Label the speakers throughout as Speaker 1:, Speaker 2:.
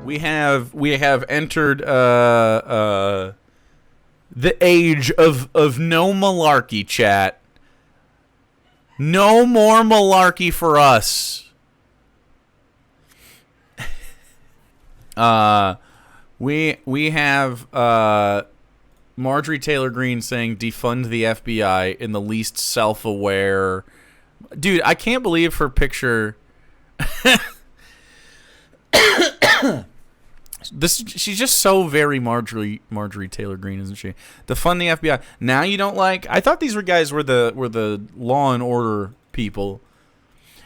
Speaker 1: We have entered the age of no malarkey, chat. No more malarkey for us. We have Marjorie Taylor Greene saying defund the FBI in the least self-aware. Dude, I can't believe her picture. She's just so very Marjorie Taylor Greene, isn't she? Defund the FBI. Now you don't like. I thought these guys were the law and order people.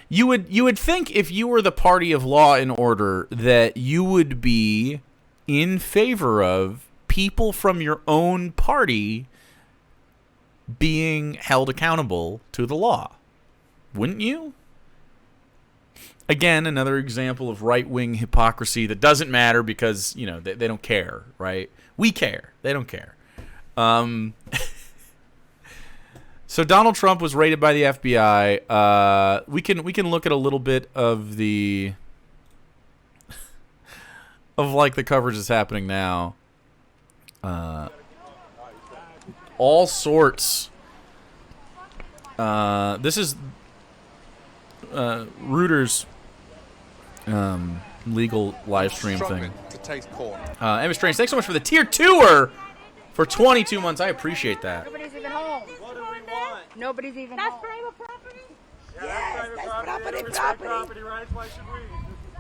Speaker 1: You would think if you were the party of law and order that you would be in favor of people from your own party being held accountable to the law. Wouldn't you? Again, another example of right-wing hypocrisy that doesn't matter because, you know, they don't care, right? We care. They don't care. So Donald Trump was raided by the FBI. We can look at a little bit of the like the coverage that's happening now. All sorts. This is Reuters legal live stream thing. Emma Strange, thanks so much for the tier 2-er for 22 months. I appreciate that.
Speaker 2: Nobody's even home.
Speaker 3: What do we want?
Speaker 2: Nobody's even
Speaker 3: That's
Speaker 2: home.
Speaker 3: private property? Yeah,
Speaker 2: Yes, that's property.
Speaker 3: It's private property, right? Why should we?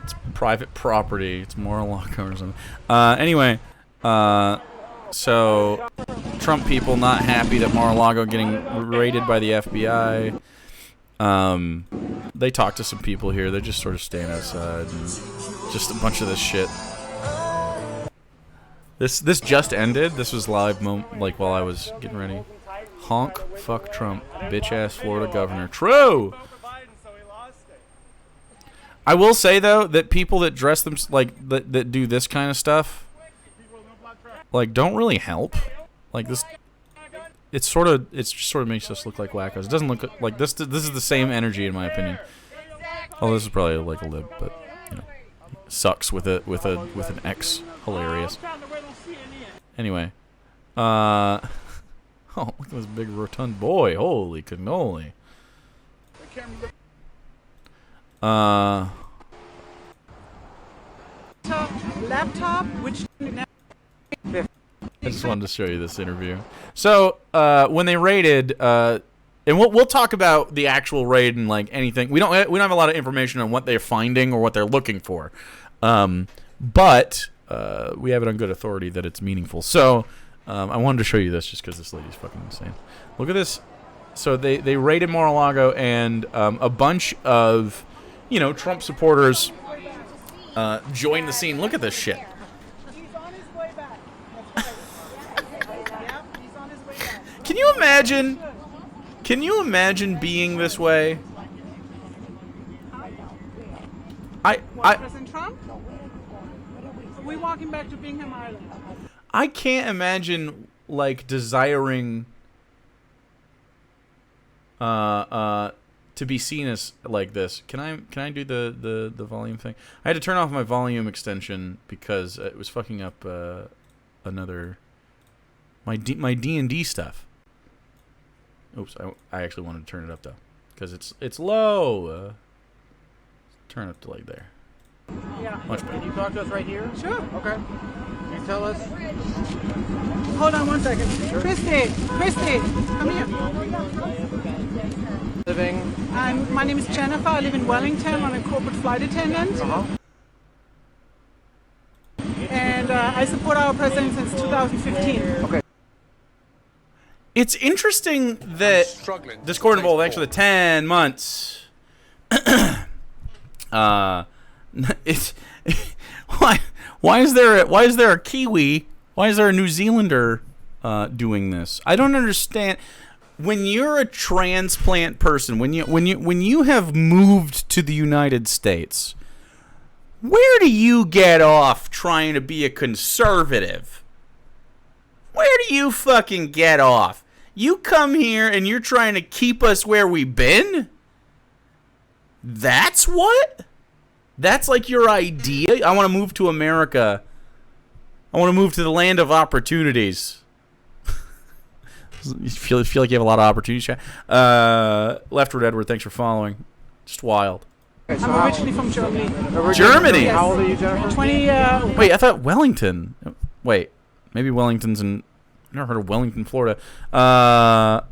Speaker 1: It's private property. It's Mar-a-Lago or something. Anyway, so Trump people not happy that Mar-a-Lago getting raided by the FBI. They talk to some people here. They're just sort of staying outside. And just a bunch of this shit. This just ended. This was live, like while I was getting ready. Honk, fuck Trump, bitch ass Florida governor. True. I will say though that people that dress them like that do this kind of stuff, like, don't really help. Like this. It just sort of makes us look like wackos. It doesn't look like this. This is the same energy, in my opinion. Oh, this is probably like a lib, but you know, sucks with an X. Hilarious. Anyway, oh, look at this big rotund boy. Holy cannoli.
Speaker 4: Laptop, which.
Speaker 1: I just wanted to show you this interview. So, when they raided, and we'll talk about the actual raid and like anything. We don't have a lot of information on what they're finding or what they're looking for, but we have it on good authority that it's meaningful. So, I wanted to show you this just because this lady's fucking insane. Look at this. So they raided Mar-a-Lago, and a bunch of, you know, Trump supporters joined the scene. Look at this shit. Can you imagine? Can you imagine being this way?
Speaker 4: President Trump? We're walking back to Bingham Island.
Speaker 1: I can't imagine like desiring to be seen as like this. Can I do the volume thing? I had to turn off my volume extension because it was fucking up another my D&D stuff. Oops, I actually wanted to turn it up though, because it's low. Turn it up to like there.
Speaker 4: Yeah.
Speaker 1: Much better.
Speaker 3: Can you talk to us right here?
Speaker 4: Sure.
Speaker 3: Okay. Can you tell us?
Speaker 4: Hold on one second.
Speaker 3: Sure.
Speaker 4: Christy, come here.
Speaker 3: Living.
Speaker 4: My name is Jennifer. I live in Wellington. I'm a corporate flight attendant. And I support our president since 2015.
Speaker 3: Okay.
Speaker 1: It's interesting that this court involved actually 10 months. It's why is there a Kiwi? Why is there a New Zealander doing this? I don't understand. When you're a transplant person, when you have moved to the United States, where do you get off trying to be a conservative? Where do you fucking get off? You come here and you're trying to keep us where we've been? That's what? That's like your idea? I want to move to America. I want to move to the land of opportunities. You feel like you have a lot of opportunities, chat? Leftward Edward, thanks for following. Just wild.
Speaker 3: Okay, so
Speaker 4: I'm originally from Germany.
Speaker 1: Germany?
Speaker 3: How old are you, Jennifer?
Speaker 4: 20.
Speaker 1: Wait, I thought Wellington. Wait, maybe Wellington's in. I've never heard of Wellington, Florida.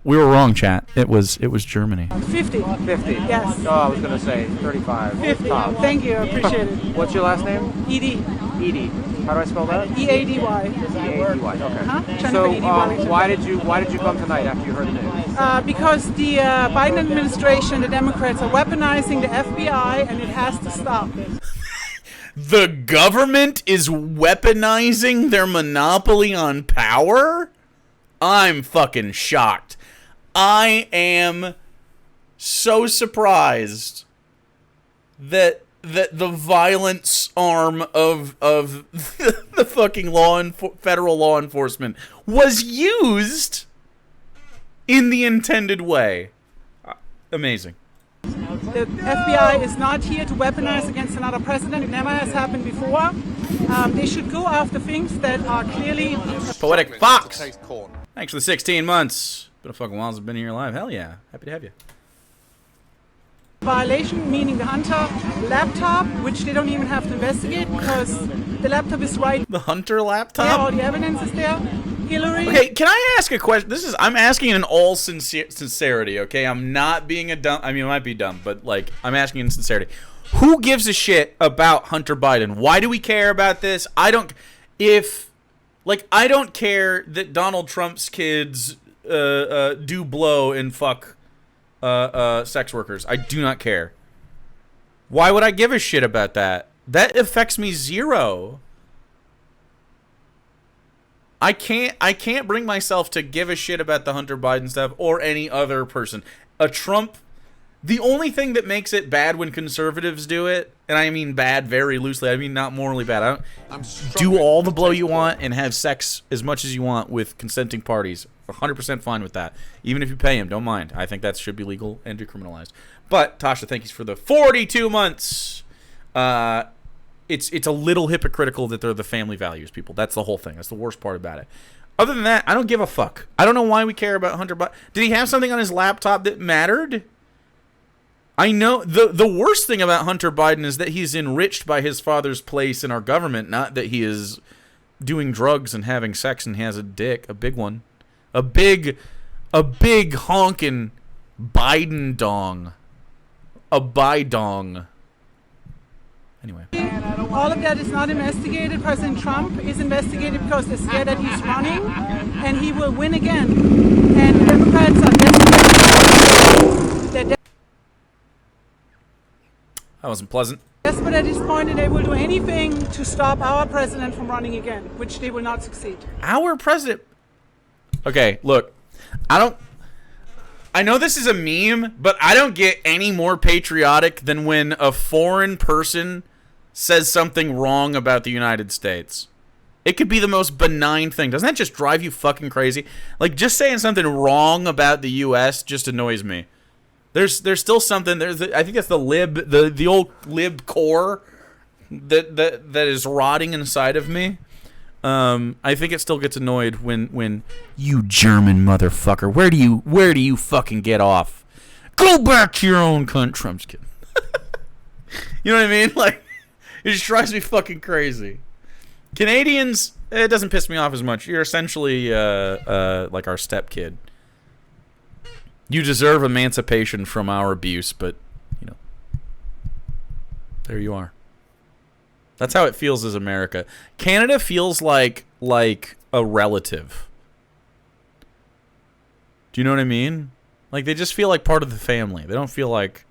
Speaker 1: We were wrong, chat. It was Germany.
Speaker 4: 50.
Speaker 3: 50.
Speaker 4: Yes.
Speaker 3: Oh, I was going to say 35.
Speaker 4: 50.
Speaker 3: Top.
Speaker 4: Thank you. I appreciate it.
Speaker 3: What's your last name?
Speaker 4: Edie.
Speaker 3: Edie. How do I spell that?
Speaker 4: E-A-D-Y.
Speaker 3: E-A-D-Y. Okay.
Speaker 4: Huh? Jennifer
Speaker 3: So,
Speaker 4: Edie Wellington.
Speaker 3: why did you come tonight after you heard the news?
Speaker 4: Because the Biden administration, the Democrats, are weaponizing the FBI, and it has to stop.
Speaker 1: The government is weaponizing their monopoly on power? I'm fucking shocked. I am so surprised that the violence arm of the fucking federal law enforcement was used in the intended way. Amazing.
Speaker 4: The FBI is not here to weaponize against another president. It never has happened before. They should go after things that are clearly...
Speaker 1: Poetic Fox! Thanks for the 16 months. Been a fucking while since I've been here live. Hell yeah. Happy to have you.
Speaker 4: Violation, meaning the Hunter laptop, which they don't even have to investigate because the laptop is right.
Speaker 1: The Hunter laptop?
Speaker 4: Yeah, all the evidence is there. Hillary.
Speaker 1: Okay, can I ask a question? I'm asking in all sincerity, okay? I'm not being a dumb. I mean, I might be dumb, but like, I'm asking in sincerity. Who gives a shit about Hunter Biden? Why do we care about this? I don't care that Donald Trump's kids do blow and fuck sex workers. I do not care. Why would I give a shit about that? That affects me zero. I can't bring myself to give a shit about the Hunter Biden stuff or any other person. A Trump, the only thing that makes it bad when conservatives do it, and I mean bad very loosely, I mean not morally bad. Do all the blow you want and have sex as much as you want with consenting parties. 100% fine with that. Even if you pay him, don't mind. I think that should be legal and decriminalized. But Tasha, thank you for the 42 months. It's a little hypocritical that they're the family values people. That's the whole thing. That's the worst part about it. Other than that, I don't give a fuck. I don't know why we care about Hunter Biden. Did he have something on his laptop that mattered? I know the worst thing about Hunter Biden is that he's enriched by his father's place in our government, not that he is doing drugs and having sex and has a dick, a big one. A big honkin' Biden dong. A Bidong. Anyway.
Speaker 4: All of that is not investigated. President Trump is investigated because they're scared that he's running, and he will win again. And Democrats are desperate.
Speaker 1: That wasn't pleasant.
Speaker 4: Desperate at this point, and they will do anything to stop our president from running again, which they will not succeed.
Speaker 1: Our president... Okay, look. I know this is a meme, but I don't get any more patriotic than when a foreign person says something wrong about the United States. It could be the most benign thing. Doesn't that just drive you fucking crazy? Like, just saying something wrong about the U.S. just annoys me. There's still something. I think that's the old lib core that is rotting inside of me. I think it still gets annoyed when you German motherfucker. Where do you fucking get off? Go back to your own country. I'm just kidding. You know what I mean? Like, it just drives me fucking crazy. Canadians, it doesn't piss me off as much. You're essentially like our stepkid. You deserve emancipation from our abuse, but you know, there you are. That's how it feels as America. Canada feels like a relative. Do you know what I mean? Like, they just feel like part of the family. They don't feel like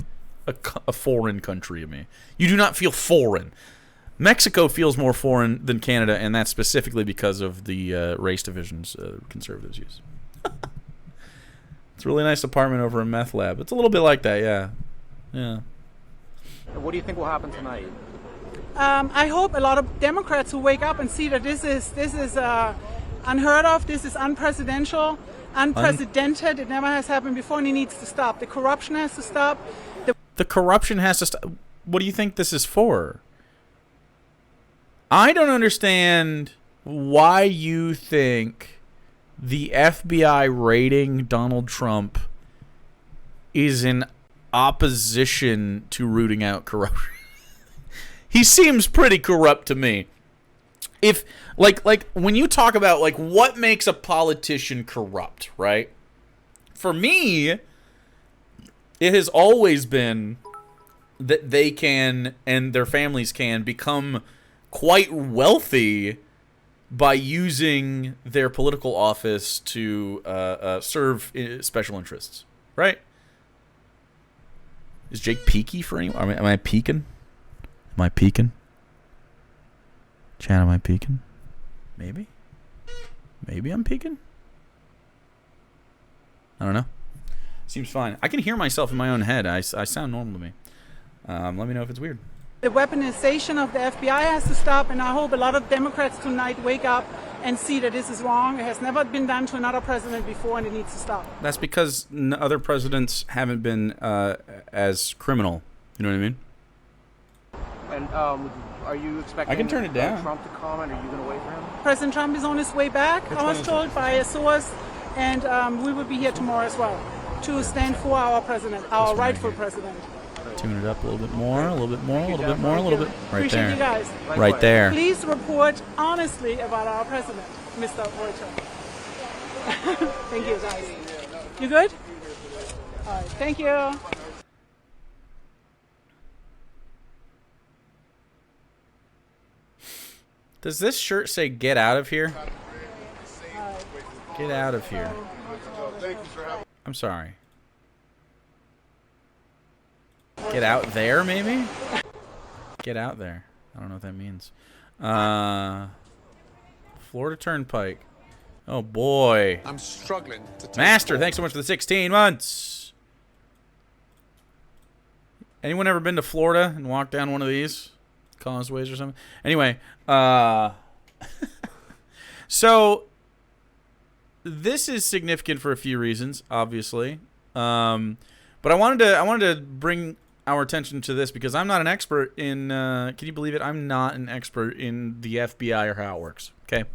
Speaker 1: a foreign country to me. You do not feel foreign. Mexico feels more foreign than Canada, and that's specifically because of the race divisions conservatives use. It's a really nice apartment over a meth lab. It's a little bit like that, yeah. Yeah.
Speaker 3: What do you think will happen tonight?
Speaker 4: I hope a lot of Democrats will wake up and see that this is unheard of. This is unprecedented. It never has happened before, and it needs to stop. The corruption has to stop.
Speaker 1: The corruption has to stop. what do you think this is for? I don't understand why you think the FBI raiding Donald Trump is in opposition to rooting out corruption. He seems pretty corrupt to me. If like when you talk about like what makes a politician corrupt, right? For me, it has always been that they can and their families can become quite wealthy by using their political office to serve special interests, right? Is Jake peaky for anyone? Am I peaking? Am I peaking? Chad, am I peaking? Maybe? Maybe I'm peaking? I don't know. Seems fine. I can hear myself in my own head. I sound normal to me. Let me know if it's weird.
Speaker 4: The weaponization of the FBI has to stop, and I hope a lot of Democrats tonight wake up and see that this is wrong. It has never been done to another president before, and it needs to stop.
Speaker 1: That's because other presidents haven't been as criminal. You know what I mean?
Speaker 3: And are you expecting
Speaker 1: I can turn it down.
Speaker 3: Trump to comment? Are you going to wait for him?
Speaker 4: President Trump is on his way back, I was told by a source, and we will be here tomorrow as well to stand for our president, our rightful president.
Speaker 1: Tune it up a little bit more, a little bit more, a little bit more, a little bit. Right
Speaker 4: Appreciate
Speaker 1: there.
Speaker 4: you guys.
Speaker 1: Right there.
Speaker 4: Please report honestly about our president, Mr. Reuter. Thank you, guys. You good? All right. Thank you.
Speaker 1: Does this shirt say "Get out of here"? Get out of here. I'm sorry. Get out there, maybe? Get out there. I don't know what that means. Florida Turnpike. Oh, boy.
Speaker 2: I'm struggling to take
Speaker 1: Master, thanks so much for the 16 months. Anyone ever been to Florida and walked down one of these causeways or something? Anyway, so this is significant for a few reasons, obviously. But I wanted to bring our attention to this because I'm not an expert in, can you believe it? I'm not an expert in the FBI or how it works, okay?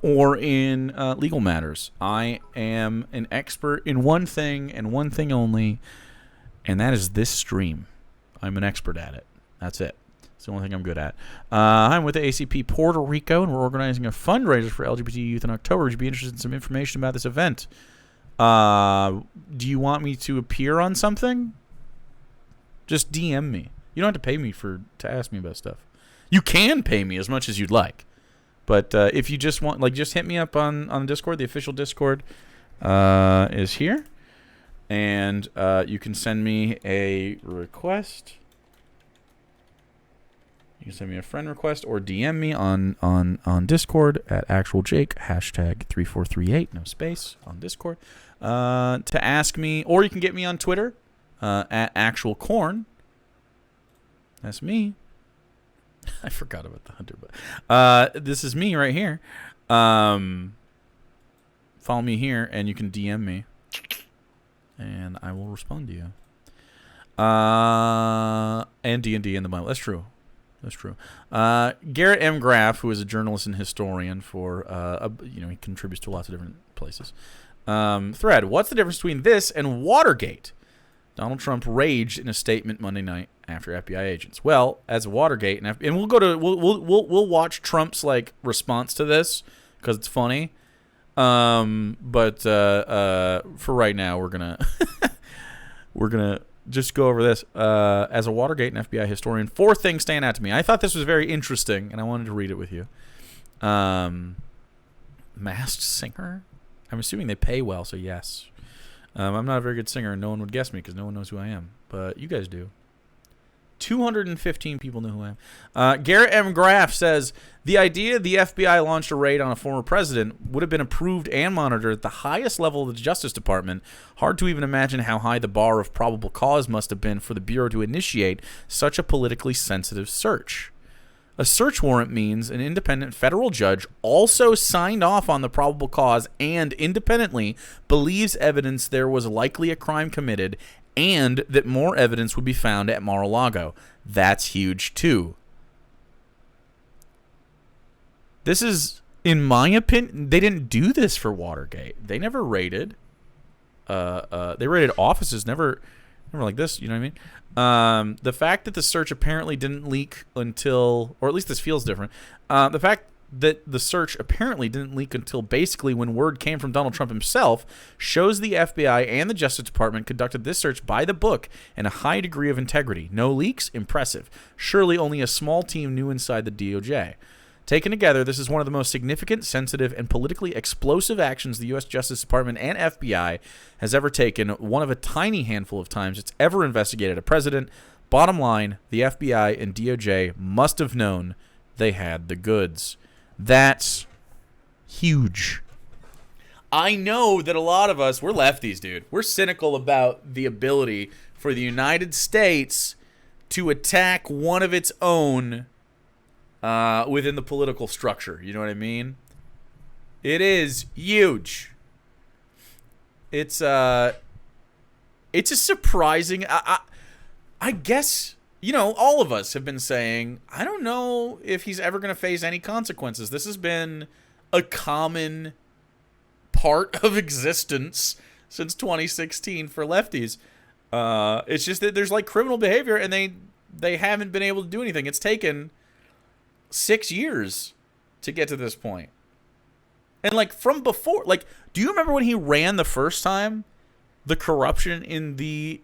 Speaker 1: Or in legal matters. I am an expert in one thing and one thing only, and that is this stream. I'm an expert at it. That's it. It's the only thing I'm good at. I'm with the ACP Puerto Rico, and we're organizing a fundraiser for LGBT youth in October. Would you be interested in some information about this event? Do you want me to appear on something? Just DM me. You don't have to pay me to ask me about stuff. You can pay me as much as you'd like. But if you just want, just hit me up on Discord. The official Discord is here. And you can send me a request. You can send me a friend request or DM me on Discord at ActualJake, #3438, no space, on Discord, to ask me, or you can get me on Twitter at ActualCorn. That's me. I forgot about the hunter, but this is me right here. Follow me here, and you can DM me, and I will respond to you. And D&D in the Bible. That's true. That's true. Garrett M. Graff, who is a journalist and historian for, he contributes to lots of different places. Thread, what's the difference between this and Watergate? Donald Trump raged in a statement Monday night after FBI agents. Well, as Watergate, and we'll watch Trump's response to this because it's funny. But for right now, we're gonna just go over this. As a Watergate and FBI historian, 4 things stand out to me. I thought this was very interesting, and I wanted to read it with you. Masked singer? I'm assuming they pay well, so yes. I'm not a very good singer, and no one would guess me because no one knows who I am. But you guys do. 215 people know who I am. Garrett M. Graff says, the idea the FBI launched a raid on a former president would have been approved and monitored at the highest level of the Justice Department. Hard to even imagine how high the bar of probable cause must have been for the Bureau to initiate such a politically sensitive search. A search warrant means an independent federal judge also signed off on the probable cause and independently believes evidence there was likely a crime committed and that more evidence would be found at Mar-a-Lago. That's huge, too. This is, in my opinion, they didn't do this for Watergate. They never raided. They raided offices, never like this, you know what I mean? The fact that the search apparently didn't leak until, or at least this feels different, the fact that the search apparently didn't leak until basically when word came from Donald Trump himself shows the FBI and the Justice Department conducted this search by the book and a high degree of integrity. No leaks? Impressive. Surely only a small team knew inside the DOJ. Taken together, this is one of the most significant, sensitive, and politically explosive actions the U.S. Justice Department and FBI has ever taken, one of a tiny handful of times it's ever investigated a president. Bottom line, the FBI and DOJ must have known they had the goods. That's huge. I know that a lot of us, we're lefties, dude. We're cynical about the ability for the United States to attack one of its own within the political structure. You know what I mean? It is huge. It's a surprising. I guess, you know, all of us have been saying, I don't know if he's ever going to face any consequences. This has been a common part of existence since 2016 for lefties. It's just that there's like criminal behavior and they haven't been able to do anything. It's taken 6 years to get to this point. And like from before, like, do you remember when he ran the first time? The corruption in the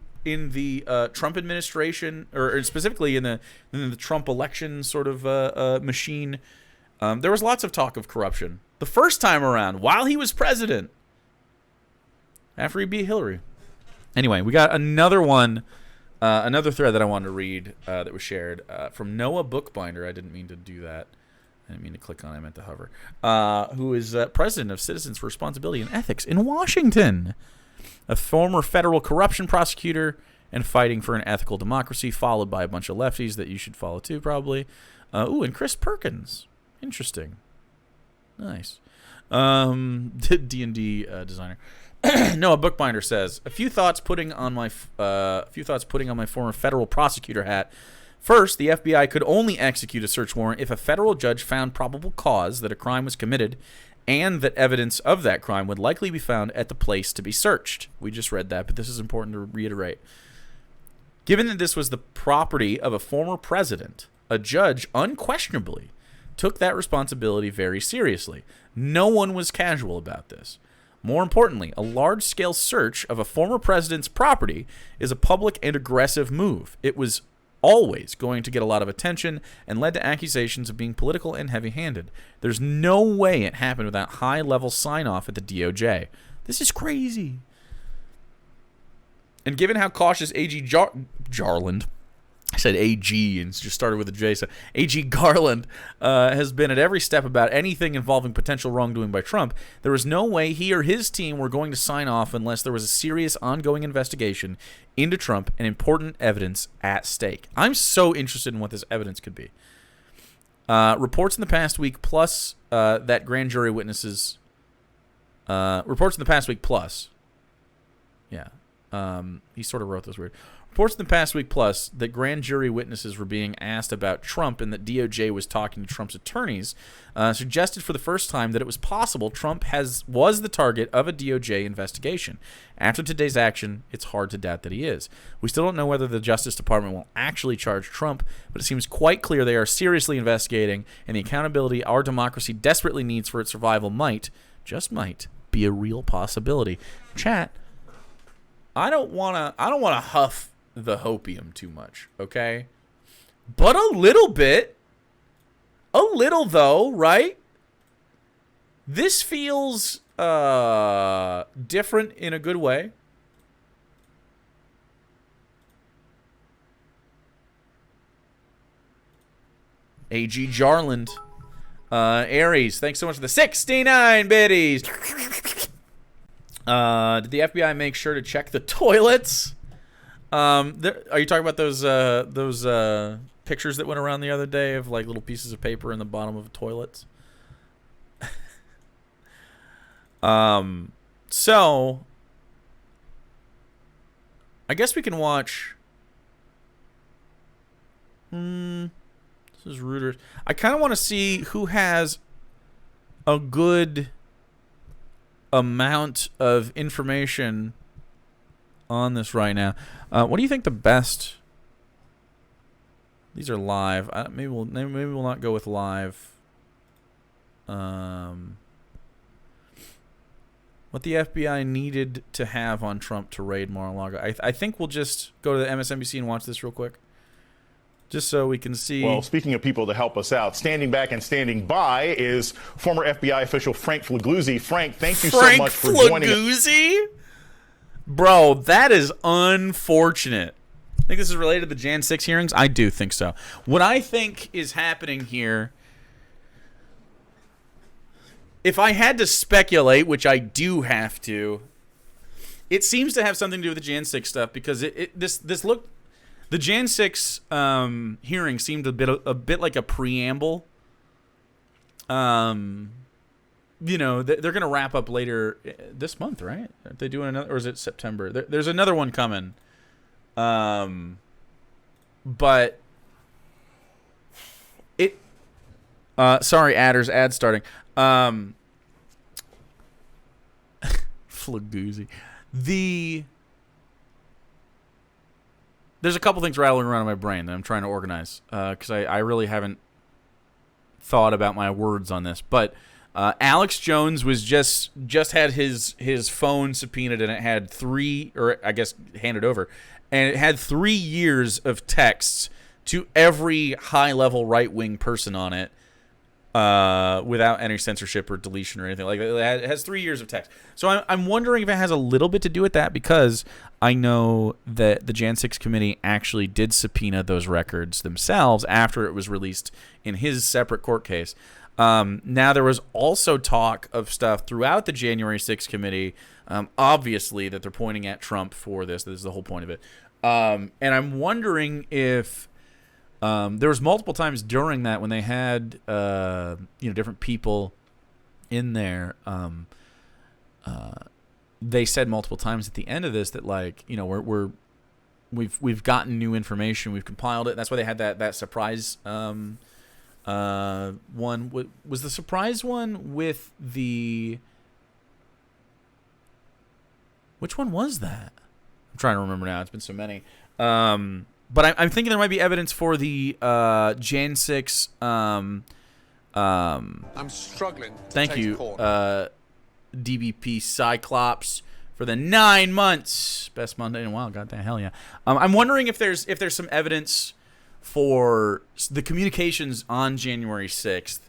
Speaker 1: Trump administration, or specifically in the Trump election sort of machine, there was lots of talk of corruption the first time around while he was president, after he beat Hillary. Anyway, we got another one, another thread that I wanted to read that was shared from Noah Bookbinder. I didn't mean to do that. I didn't mean to click on it. I meant to hover. Who is president of Citizens for Responsibility and Ethics in Washington. A former federal corruption prosecutor and fighting for an ethical democracy, followed by a bunch of lefties that you should follow too, probably. And Chris Perkins. Interesting. Nice. D&D designer. Noah Bookbinder says, a few thoughts putting on my former federal prosecutor hat. First, the FBI could only execute a search warrant if a federal judge found probable cause that a crime was committed and that evidence of that crime would likely be found at the place to be searched. We just read that, but this is important to reiterate. Given that this was the property of a former president, a judge unquestionably took that responsibility very seriously. No one was casual about this. More importantly, a large-scale search of a former president's property is a public and aggressive move. It was always going to get a lot of attention and led to accusations of being political and heavy-handed. There's no way it happened without high-level sign-off at the DOJ. This is crazy. And given how cautious AG Garland, I said AG and just started with a J, so AG Garland has been at every step about anything involving potential wrongdoing by Trump, there was no way he or his team were going to sign off unless there was a serious ongoing investigation into Trump and important evidence at stake. I'm so interested in what this evidence could be. Reports in the past week plus that grand jury witnesses... reports in the past week plus... Yeah. He sort of wrote this weird. Reports in the past week plus that grand jury witnesses were being asked about Trump and that DOJ was talking to Trump's attorneys suggested for the first time that it was possible Trump was the target of a DOJ investigation. After today's action, it's hard to doubt that he is. We still don't know whether the Justice Department will actually charge Trump, but it seems quite clear they are seriously investigating, and the accountability our democracy desperately needs for its survival might, just might, be a real possibility. Chat, I don't wanna huff the hopium too much, okay? But a little bit. A little though, right? This feels different in a good way. AG Jarland. Aries, thanks so much for the 69 biddies. Did the FBI make sure to check the toilets? Are you talking about those pictures that went around the other day of like little pieces of paper in the bottom of toilets? So I guess we can watch. This is Reuters. I kind of want to see who has a good amount of information on this right now. What do you think the best? These are live. Maybe we'll not go with live. What the FBI needed to have on Trump to raid Mar-a-Lago. I think we'll just go to the MSNBC and watch this real quick, just so we can see.
Speaker 2: Well, speaking of people to help us out, standing back and standing by is former FBI official Frank Figliuzzi. Frank, thank you so much for joining us.
Speaker 1: Bro, that is unfortunate. I think this is related to the Jan 6 hearings. I do think so. What I think is happening here, if I had to speculate, which I do have to, it seems to have something to do with the Jan 6 stuff, because this looked, the Jan 6 hearing seemed a bit like a preamble. You know, they're going to wrap up later this month, right? Are they doing another, or is it September? There's another one coming. But it, sorry, adders, ad starting. Figliuzzi. There's a couple things rattling around in my brain that I'm trying to organize, because I really haven't thought about my words on this. But Alex Jones was just had his phone subpoenaed, and it had handed over, and it had 3 years of texts to every high-level right-wing person on it, without any censorship or deletion or anything like that. It has 3 years of text. So I'm wondering if it has a little bit to do with that, because I know that the Jan 6 committee actually did subpoena those records themselves after it was released in his separate court case. Now, there was also talk of stuff throughout the January 6th committee, obviously, that they're pointing at Trump for this. This is the whole point of it. And I'm wondering if there was multiple times during that when they had different people in there. They said multiple times at the end of this that, like, you know, we've gotten new information, we've compiled it. That's why they had that surprise one. Was the surprise one with the? Which one was that? I'm trying to remember now. It's been so many. But I'm thinking there might be evidence for the Jan 6. I'm
Speaker 5: struggling.
Speaker 1: Thank you, DBP Cyclops, for the 9 months. Best Monday in a while. Goddamn, hell yeah. I'm wondering if there's some evidence for the communications on January 6th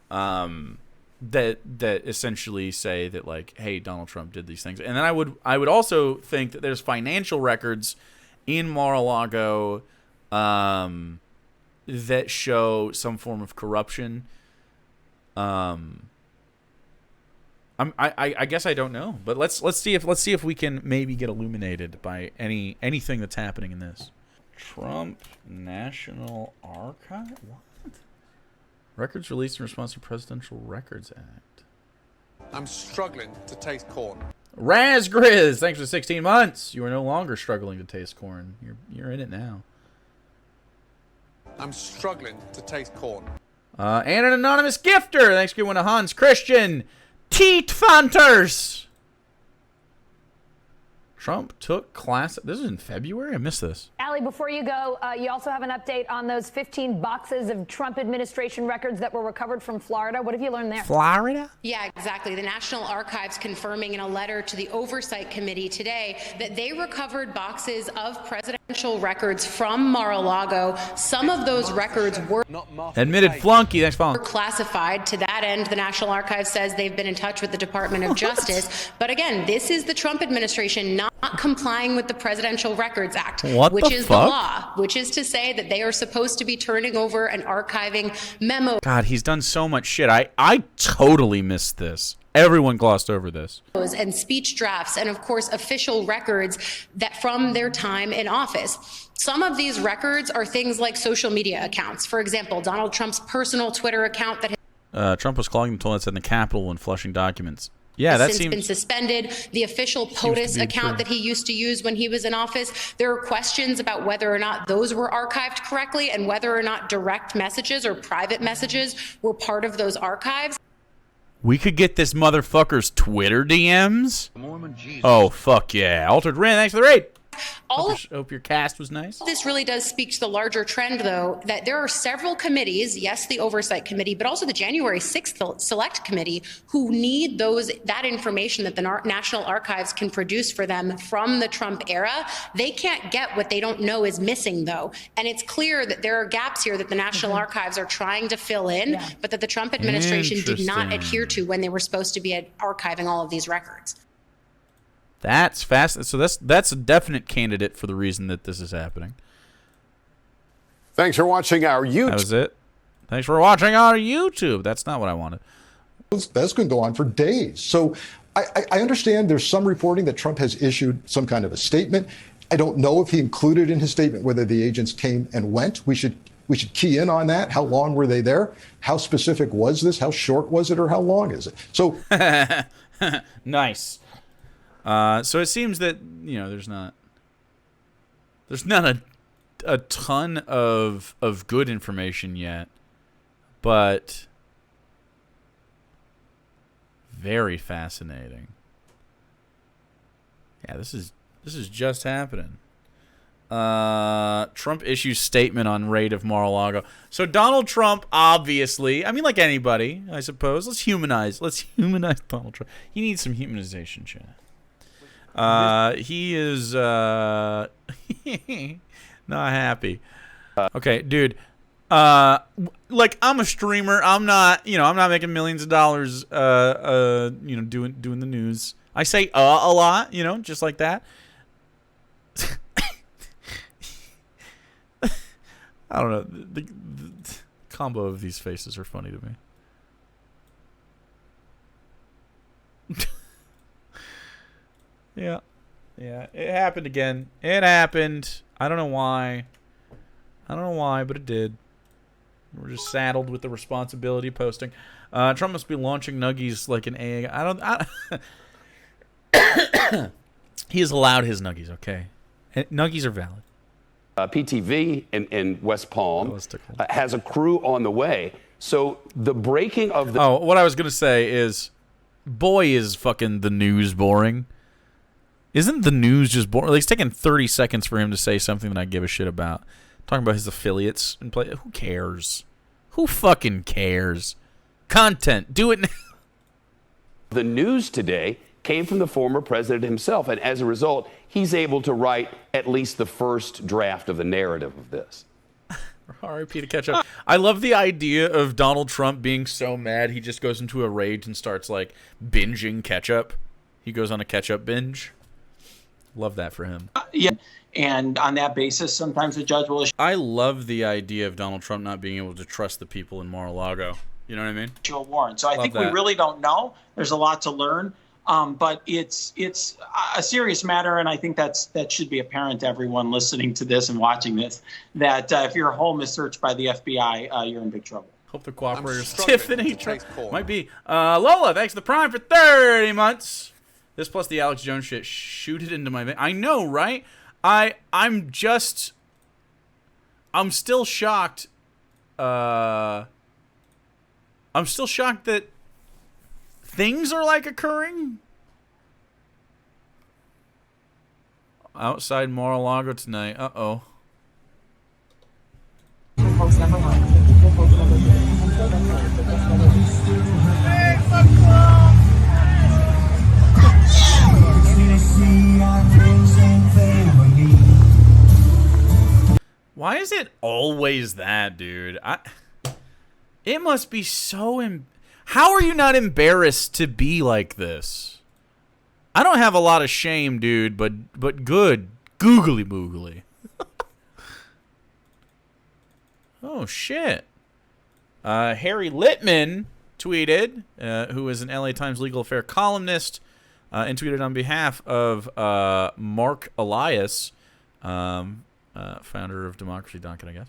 Speaker 1: that essentially say that, like, hey, Donald Trump did these things. And then I would also think that there's financial records in Mar-a-Lago that show some form of corruption. I guess I don't know, but let's see if we can maybe get illuminated by anything that's happening in this. Trump National Archive? What? Records released in response to Presidential Records Act.
Speaker 5: I'm struggling to taste corn.
Speaker 1: Raz Grizz, thanks for 16 months. You are no longer struggling to taste corn. You're in it now.
Speaker 5: I'm struggling to taste corn.
Speaker 1: And an anonymous gifter. Thanks for one to Hans Christian. Teat Fanters. Trump took class. This is in February? I missed this.
Speaker 6: Allie, before you go, you also have an update on those 15 boxes of Trump administration records that were recovered from Florida. What have you learned there?
Speaker 1: Florida?
Speaker 7: Yeah, exactly. The National Archives confirming in a letter to the Oversight Committee today that they recovered boxes of presidential records from Mar-a-Lago. Some of those records were
Speaker 1: admitted flunky. Thanks, Paul.
Speaker 7: Classified. To that end, the National Archives says they've been in touch with the Department of Justice. But again, this is the Trump administration not complying with the Presidential Records Act, which is the law, which is to say that they are supposed to be turning over and archiving memos.
Speaker 1: God, he's done so much shit. I totally missed this. Everyone glossed over this.
Speaker 7: And speech drafts, and of course official records that from their time in office. Some of these records are things like social media accounts. For example, Donald Trump's personal Twitter account that
Speaker 1: Trump was calling the toilets in the Capitol when flushing documents. Yeah, that
Speaker 7: since
Speaker 1: seems
Speaker 7: been suspended. The official POTUS account that he used to use when he was in office, there are questions about whether or not those were archived correctly and whether or not direct messages or private messages were part of those archives.
Speaker 1: We could get this motherfucker's Twitter DMs. Oh, fuck yeah. Altered Ren, thanks for the raid. Hope your cast was nice.
Speaker 7: This really does speak to the larger trend, though, that there are several committees, yes, the Oversight Committee, but also the January 6th Select Committee, who need that information that the National Archives can produce for them from the Trump era. They can't get what they don't know is missing, though. And it's clear that there are gaps here that the National Archives are trying to fill in, but that the Trump administration did not adhere to when they were supposed to be archiving all of these records.
Speaker 1: That's fast. So that's a definite candidate for the reason that this is happening.
Speaker 8: Thanks for watching our YouTube.
Speaker 1: That was it. Thanks for watching our YouTube. That's not what I wanted.
Speaker 9: That's going to go on for days. So I understand there's some reporting that Trump has issued some kind of a statement. I don't know if he included in his statement whether the agents came and went. We should key in on that. How long were they there? How specific was this? How short was it, or how long is it? So
Speaker 1: nice. So it seems that, you know, there's not a ton of good information yet, but very fascinating. Yeah, this is just happening. Trump issues statement on raid of Mar-a-Lago. So Donald Trump, obviously, I mean, like anybody, I suppose. Let's humanize Donald Trump. He needs some humanization, Chad. He is not happy. Okay, dude. Like, I'm a streamer. I'm not making millions of dollars doing the news. I say a lot, just like that. I don't know. The combo of these faces are funny to me. Yeah, it happened again. It happened. I don't know why, but it did. We're just saddled with the responsibility of posting. Trump must be launching nuggies like an AA. He has allowed his nuggies, okay? And nuggies are valid.
Speaker 8: PTV in West Palm has a crew on the way. So the breaking of the...
Speaker 1: Oh, what I was going to say is, boy, is fucking the news boring. Isn't the news just boring? Like, it's taking 30 seconds for him to say something that I give a shit about. Talking about his affiliates and play. Who cares? Who fucking cares? Content. Do it now.
Speaker 8: The news today came from the former president himself, and as a result, he's able to write at least the first draft of the narrative of this.
Speaker 1: R.I.P. to catch up. I love the idea of Donald Trump being so mad he just goes into a rage and starts, like, binging ketchup. He goes on a ketchup binge. Love that for him.
Speaker 10: Yeah, and on that basis, sometimes the judge will issue
Speaker 1: I love the idea of Donald Trump not being able to trust the people in Mar-a-Lago. You know what I mean?
Speaker 10: a warrant. So I think we really don't know. There's a lot to learn, but it's a serious matter, and I think that should be apparent to everyone listening to this and watching this, that if your home is searched by the FBI, you're in big trouble.
Speaker 1: Hope the cooperators Tiffany might be. Lola, thanks to the Prime for 30 months. This plus the Alex Jones shit, shoot it into my vein. I know, right? I'm still shocked. I'm still shocked that things are, like, occurring outside Mar-a-Lago tonight. Uh-oh. Why is it always that, dude? It must be so... How are you not embarrassed to be like this? I don't have a lot of shame, dude, but good. Googly boogly. Oh, shit. Harry Littman tweeted, who is an LA Times legal affair columnist, and tweeted on behalf of Mark Elias, founder of Democracy Duncan, I guess.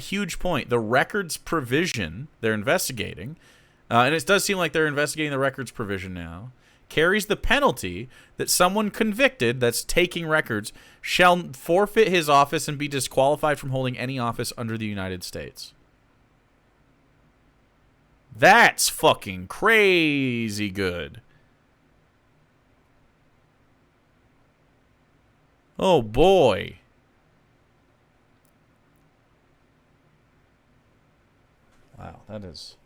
Speaker 1: Huge point. The records provision they're investigating, and it does seem like they're investigating the records provision now, carries the penalty that someone convicted that's taking records shall forfeit his office and be disqualified from holding any office under the United States. That's fucking crazy good. Oh boy. Wow, that is...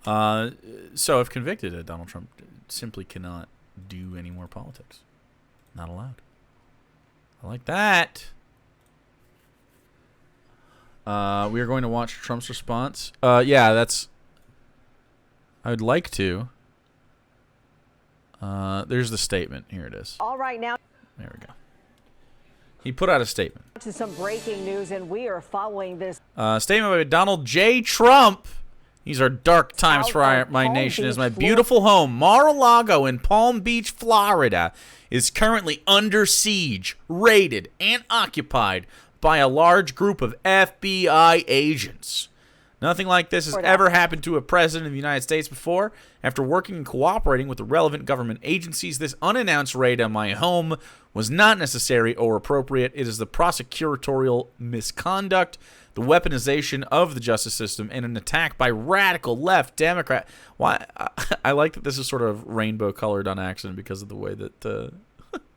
Speaker 1: so if convicted, Donald Trump simply cannot do any more politics. Not allowed. I like that. We are going to watch Trump's response. Yeah, that's... I would like to. There's the statement. Here it is.
Speaker 11: All right, now.
Speaker 1: There we go. He put out a statement.
Speaker 11: To some breaking news, and we are following this.
Speaker 1: Statement by Donald J. Trump. These are dark times for my nation as my beautiful home, Mar-a-Lago in Palm Beach, Florida, is currently under siege, raided, and occupied by a large group of FBI agents. Nothing like this has ever happened to a president of the United States before. After working and cooperating with the relevant government agencies, this unannounced raid on my home was not necessary or appropriate. It is the prosecutorial misconduct, the weaponization of the justice system, and an attack by radical left Democrat. Why? I like that this is sort of rainbow colored on accident because of the way that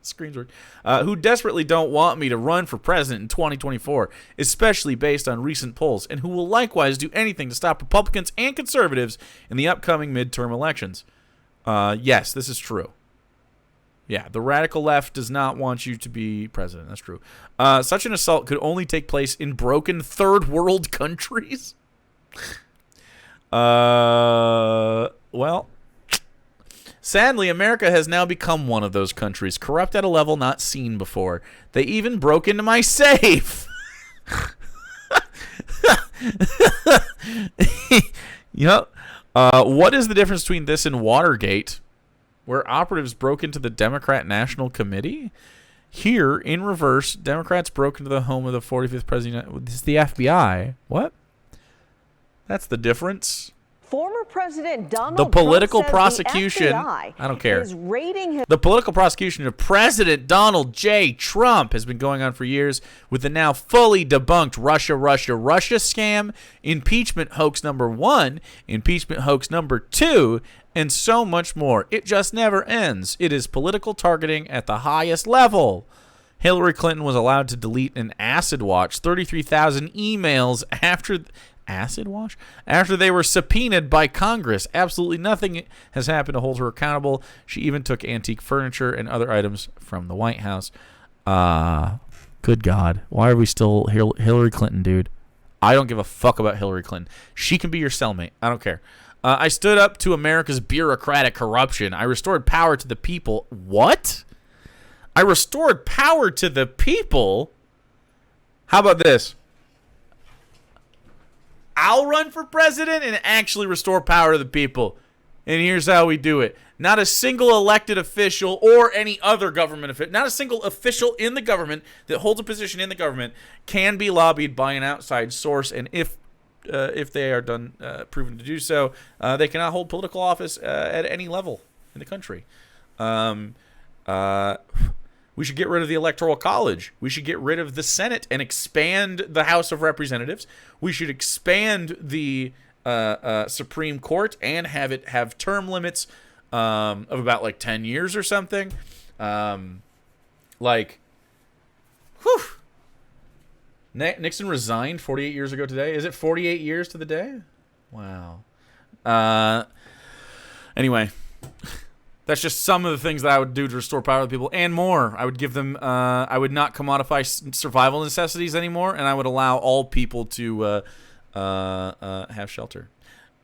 Speaker 1: screens work. Who desperately don't want me to run for president in 2024, especially based on recent polls, and who will likewise do anything to stop Republicans and conservatives in the upcoming midterm elections. Yes, this is true. Yeah, the radical left does not want you to be president. That's true. Such an assault could only take place in broken third world countries. Well, sadly, America has now become one of those countries, corrupt at a level not seen before. They even broke into my safe. Yep. What is the difference between this and Watergate, where operatives broke into the Democrat National Committee? Here, in reverse, Democrats broke into the home of the 45th president. This is the FBI. What? That's the difference.
Speaker 11: Former President Donald
Speaker 1: The political
Speaker 11: Trump says
Speaker 1: prosecution.
Speaker 11: the FBI
Speaker 1: I don't care.
Speaker 11: is raiding his
Speaker 1: The political prosecution of President Donald J. Trump has been going on for years with the now fully debunked Russia scam, impeachment hoax number 1, impeachment hoax number 2, and so much more. It just never ends. It is political targeting at the highest level. Hillary Clinton was allowed to delete an acid watch 33,000 emails after they were subpoenaed by Congress. Absolutely nothing has happened to hold her accountable. She even took antique furniture and other items from the White House. Good God. Why are we still Hillary Clinton, dude? I don't give a fuck about Hillary Clinton. She can be your cellmate. I don't care. I stood up to America's bureaucratic corruption. I restored power to the people. What? I restored power to the people? How about this? I'll run for president and actually restore power to the people. And here's how we do it. Not a single elected official or any other government official, not a single official in the government that holds a position in the government can be lobbied by an outside source. And if they are proven to do so, they cannot hold political office at any level in the country. We should get rid of the Electoral College. We should get rid of the Senate and expand the House of Representatives. We should expand the Supreme Court and have term limits of about like 10 years or something. Nixon resigned 48 years ago today. Is it 48 years to the day? Wow. Anyway. That's just some of the things that I would do to restore power to the people, and more. I would give them. I would not commodify survival necessities anymore, and I would allow all people to have shelter,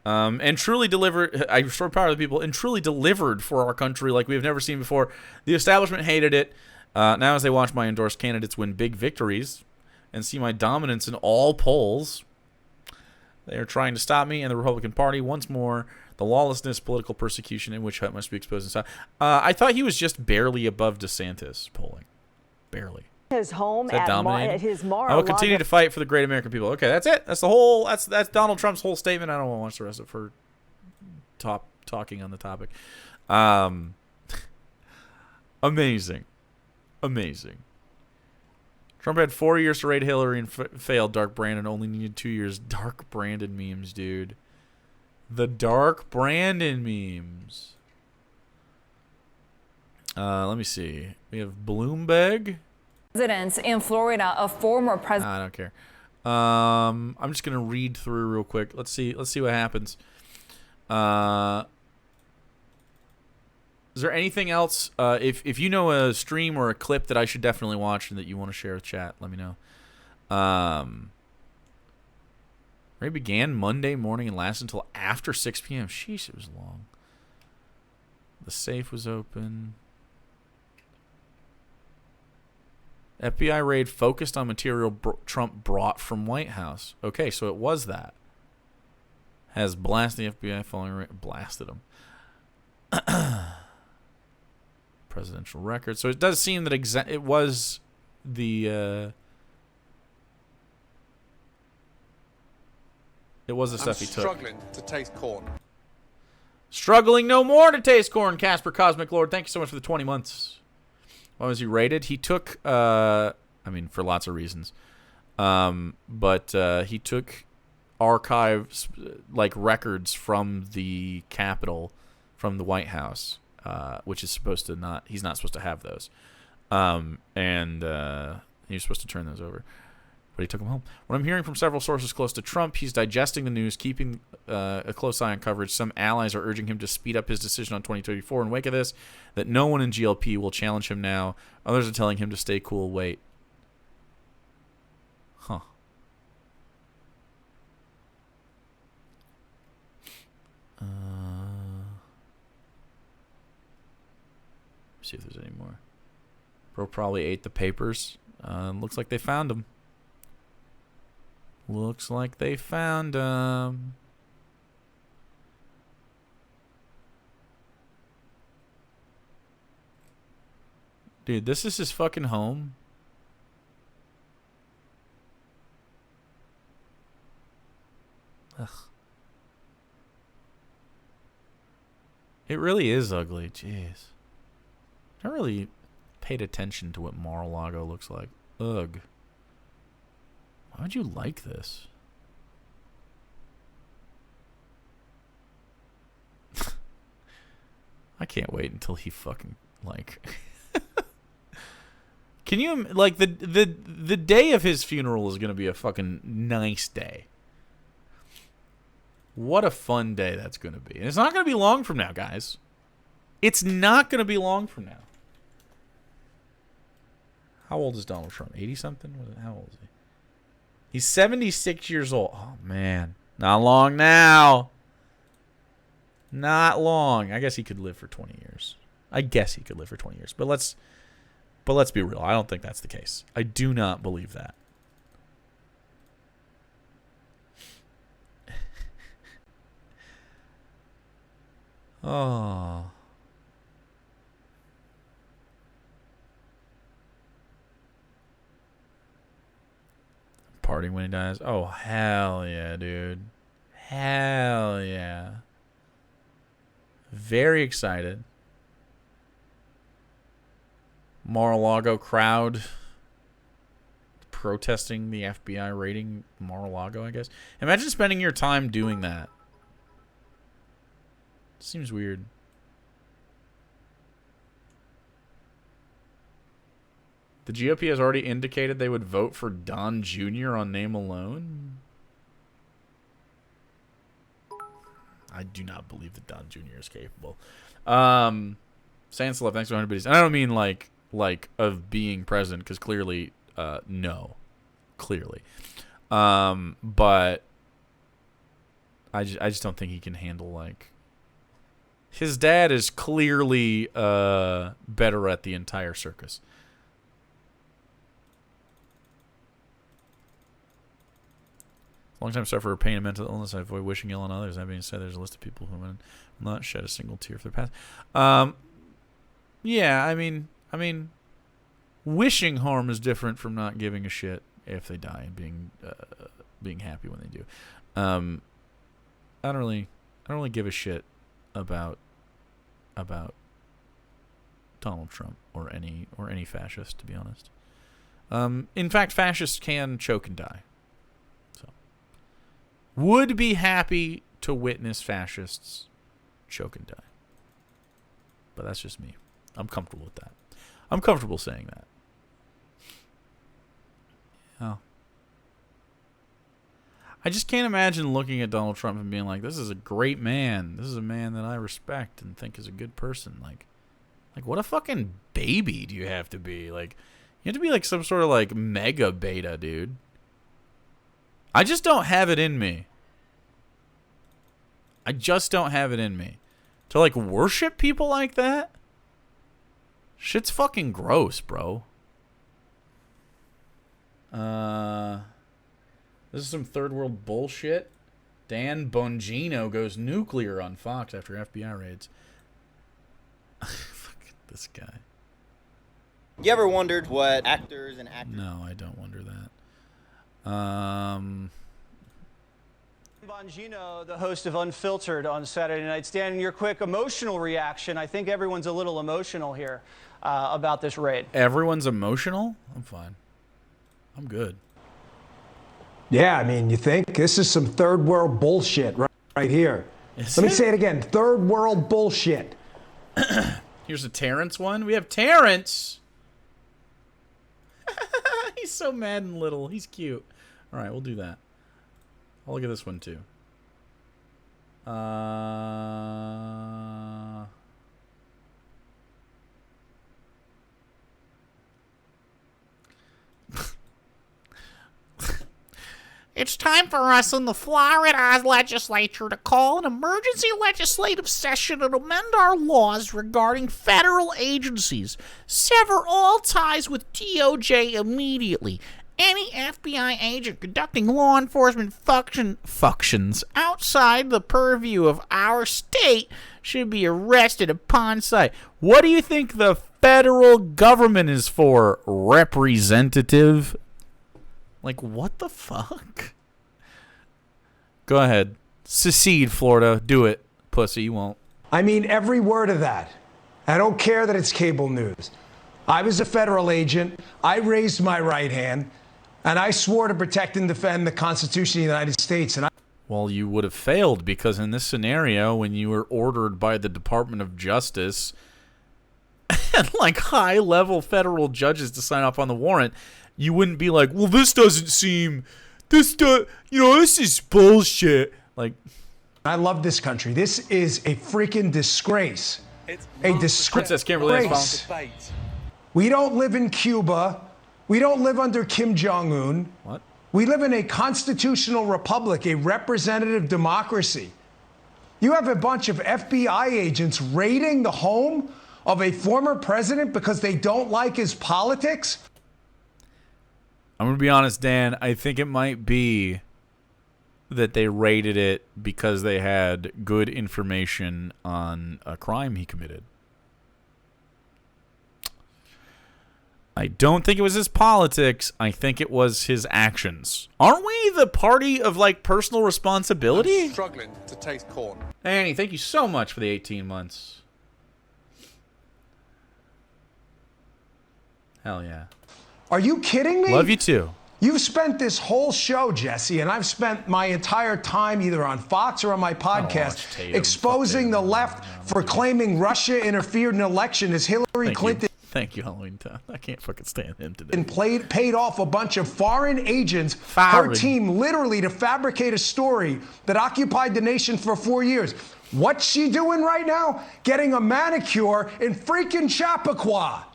Speaker 1: and truly deliver. I restored power to the people and truly delivered for our country like we have never seen before. The establishment hated it. Now, as they watch my endorsed candidates win big victories and see my dominance in all polls, they are trying to stop me and the Republican Party once more. The lawlessness, political persecution, and witch hunt must be exposed and stopped. I thought he was just barely above DeSantis polling. Barely.
Speaker 11: His home
Speaker 1: at
Speaker 11: his Mar-a-Lago.
Speaker 1: I will continue to fight for the great American people. Okay, that's it. That's the whole. That's Donald Trump's whole statement. I don't want to watch the rest of her talking on the topic. Amazing. Amazing. Trump had 4 years to raid Hillary and failed. Dark Brandon only needed 2 years. Dark Brandon memes, dude. The Dark Brandon memes. Let me see. We have Bloomberg.
Speaker 12: Residents in Florida, a former president.
Speaker 1: I don't care. I'm just gonna read through real quick. Let's see what happens. Is there anything else? If you know a stream or a clip that I should definitely watch and that you want to share with chat, let me know. Raid began Monday morning and lasted until after 6 p.m. Sheesh, it was long. The safe was open. FBI raid focused on material Trump brought from White House. Okay, so it was that. Has blasted the FBI following blasted him. Presidential record. So it does seem that it was the stuff he took.
Speaker 5: Struggling to taste corn.
Speaker 1: Struggling no more to taste corn. Casper Cosmic Lord, thank you so much for the 20 months. Why was he raided? He took, I mean, for lots of reasons. But he took archives, like records from the Capitol, from the White House, which is supposed to not, he's not supposed to have those. And he was supposed to turn those over. But he took them home. What I'm hearing from several sources close to Trump, he's digesting the news, keeping a close eye on coverage. Some allies are urging him to speed up his decision on 2034 in wake of this, that no one in GLP will challenge him now. Others are telling him to stay cool, wait. Huh. See if there's any more. Bro probably ate the papers. Looks like they found them. Looks like they found them. Dude, this is his fucking home. Ugh. It really is ugly. Jeez. I really paid attention to what Mar-a-Lago looks like. Ugh. Why would you like this? I can't wait until he fucking like. Can you like the day of his funeral is gonna be a fucking nice day. What a fun day that's gonna be. And it's not gonna be long from now, guys. It's not gonna be long from now. How old is Donald Trump? 80 something? How old is he? He's 76 years old. Oh, man. Not long now. Not long. I guess he could live for 20 years. But let's be real. I don't think that's the case. I do not believe that. Oh. Partying when he dies. Oh, hell yeah, dude. Hell yeah. Very excited. Mar-a-Lago crowd protesting the FBI raiding Mar-a-Lago, I guess. Imagine spending your time doing that. Seems weird. The GOP has already indicated they would vote for Don Jr. on name alone. I do not believe that Don Jr. is capable. Sansalov, thanks for 100 biddies. And I don't mean like of being president, because clearly, no. Clearly. But I just don't think he can handle, like... His dad is clearly better at the entire circus. Long-time sufferer of pain and mental illness. I avoid wishing ill on others. That being said, there's a list of people who will not shed a single tear for their past. Yeah, I mean, wishing harm is different from not giving a shit if they die and being happy when they do. I don't really give a shit about about Donald Trump or any fascist, to be honest. In fact, fascists can choke and die. So, would be happy to witness fascists choke and die. But that's just me. I'm comfortable with that. I'm comfortable saying that. Oh. I just can't imagine looking at Donald Trump and being like, this is a great man. This is a man that I respect and think is a good person. Like what a fucking baby do you have to be? Like, you have to be like some sort of like mega beta, dude. I just don't have it in me. I just don't have it in me. To like worship people like that? Shit's fucking gross, bro. This is some third world bullshit. Dan Bongino goes nuclear on Fox after FBI raids. Fuck this guy.
Speaker 13: You ever wondered what actors and actors...
Speaker 1: No, I don't wonder that.
Speaker 3: Bongino, the host of Unfiltered on Saturday Night. Stan, your quick emotional reaction. I think everyone's a little emotional here about this raid.
Speaker 1: Everyone's emotional? I'm fine. I'm good.
Speaker 14: Yeah, I mean, you think? This is some third world bullshit right here. Let me say it again. Third world bullshit.
Speaker 1: Here's a Terrence one. We have Terrence. He's so mad and little. He's cute. All right, we'll do that. I'll look at this one too.
Speaker 15: It's time for us in the Florida legislature to call an emergency legislative session and amend our laws regarding federal agencies. Sever all ties with DOJ immediately. Any FBI agent conducting law enforcement functions outside the purview of our state should be arrested upon sight. What do you think the federal government is for, representative? Like, what the fuck? Go ahead. Secede, Florida. Do it, pussy. You won't.
Speaker 14: I mean every word of that. I don't care that it's cable news. I was a federal agent. I raised my right hand, and I swore to protect and defend the Constitution of the United States.
Speaker 1: Well, you would have failed, because in this scenario, when you were ordered by the Department of Justice and like high-level federal judges to sign off on the warrant, you wouldn't be like, well, this is bullshit. Like,
Speaker 14: I love this country. This is a freaking disgrace.
Speaker 1: It's a disgrace. Princess can't really respond.
Speaker 14: We don't live in Cuba. We don't live under Kim Jong-un.
Speaker 1: What?
Speaker 14: We live in a constitutional republic, a representative democracy. You have a bunch of FBI agents raiding the home of a former president because they don't like his politics?
Speaker 1: I'm going to be honest, Dan. I think it might be that they raided it because they had good information on a crime he committed. I don't think it was his politics. I think it was his actions. Aren't we the party of, like, personal responsibility?
Speaker 5: I'm struggling to taste corn.
Speaker 1: Annie, thank you so much for the 18 months. Hell yeah.
Speaker 14: Are you kidding me?
Speaker 1: Love you too.
Speaker 14: You've spent this whole show, Jesse, and I've spent my entire time either on Fox or on my podcast exposing the left for claiming Russia interfered in an election as Hillary Clinton.
Speaker 1: Thank you, Halloween Town. I can't fucking stand him today.
Speaker 14: And paid off a bunch of foreign agents, her team literally to fabricate a story that occupied the nation for 4 years. What's she doing right now? Getting a manicure in freaking Chappaqua.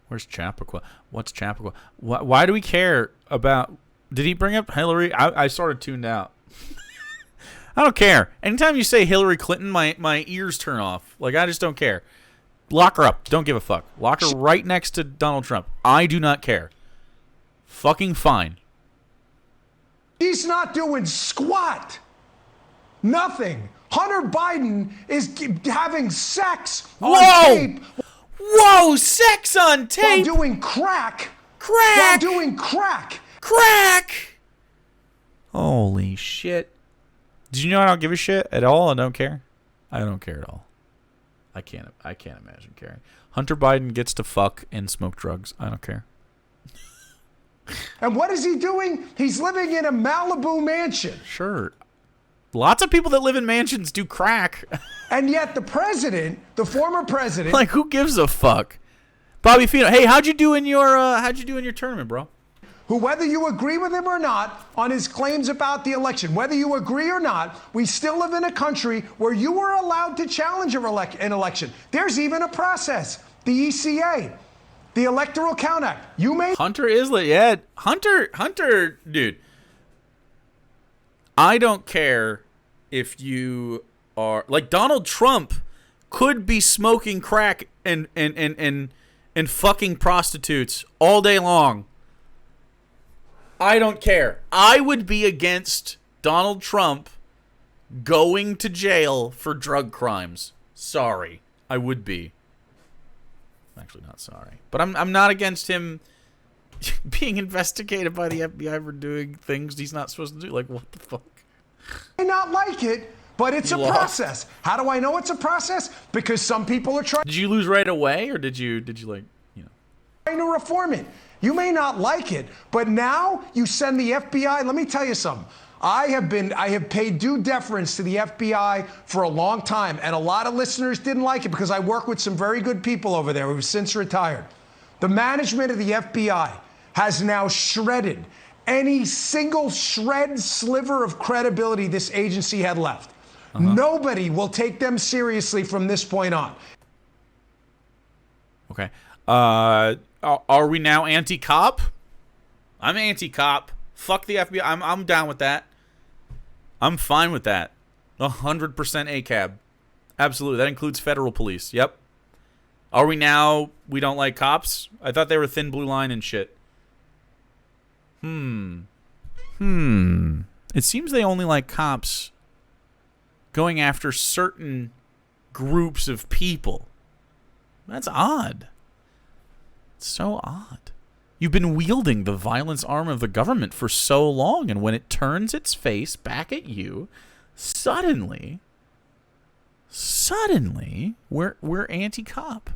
Speaker 1: Where's Chappaqua? What's Chappaqua? Why do we care about... Did he bring up Hillary? I sort of tuned out. I don't care. Anytime you say Hillary Clinton, my ears turn off. Like, I just don't care. Lock her up. Don't give a fuck. Lock her right next to Donald Trump. I do not care. Fucking fine.
Speaker 14: She's not doing squat. Nothing. Hunter Biden is having sex on tape.
Speaker 1: Whoa, sex on tape.
Speaker 14: While doing crack.
Speaker 1: Crack.
Speaker 14: While doing crack.
Speaker 1: Crack. Holy shit. Did you know I don't give a shit at all? I don't care. I don't care at all. I can't imagine caring. Hunter Biden gets to fuck and smoke drugs. I don't care.
Speaker 14: And what is he doing? He's living in a Malibu mansion.
Speaker 1: Sure. Lots of people that live in mansions do crack.
Speaker 14: And yet the president, the former president,
Speaker 1: like, who gives a fuck? Bobby Fino, hey, how'd you do in your tournament, bro?
Speaker 14: Who, whether you agree with him or not on his claims about the election, whether you agree or not, we still live in a country where you are allowed to challenge an election. There's even a process. The ECA, the Electoral Count Act. You may
Speaker 1: Hunter Islet, yeah. Hunter, dude. I don't care if you are like Donald Trump could be smoking crack and fucking prostitutes all day long. I don't care. I would be against Donald Trump going to jail for drug crimes. Sorry. I would be. I'm actually not sorry. But I'm not against him being investigated by the FBI for doing things he's not supposed to do. Like, what the fuck?
Speaker 14: may not like it, but it's a process. How do I know it's a process? Because some people are trying.
Speaker 1: Did you lose right away, or did you like, you know?
Speaker 14: Trying to reform it. You may not like it, but now you send the FBI. Let me tell you something. I have paid due deference to the FBI for a long time, and a lot of listeners didn't like it because I work with some very good people over there who've since retired. The management of the FBI has now shredded any single sliver of credibility this agency had left. Nobody will take them seriously from this point on.
Speaker 1: Okay. Are we now anti-cop? I'm anti-cop. Fuck the FBI. I'm down with that. I'm fine with that. 100% ACAB. Absolutely. That includes federal police. Yep. Are we now, we don't like cops? I thought they were thin blue line and shit. It seems they only like cops going after certain groups of people. That's odd. It's so odd. You've been wielding the violence arm of the government for so long, and when it turns its face back at you, suddenly, we're anti-cop.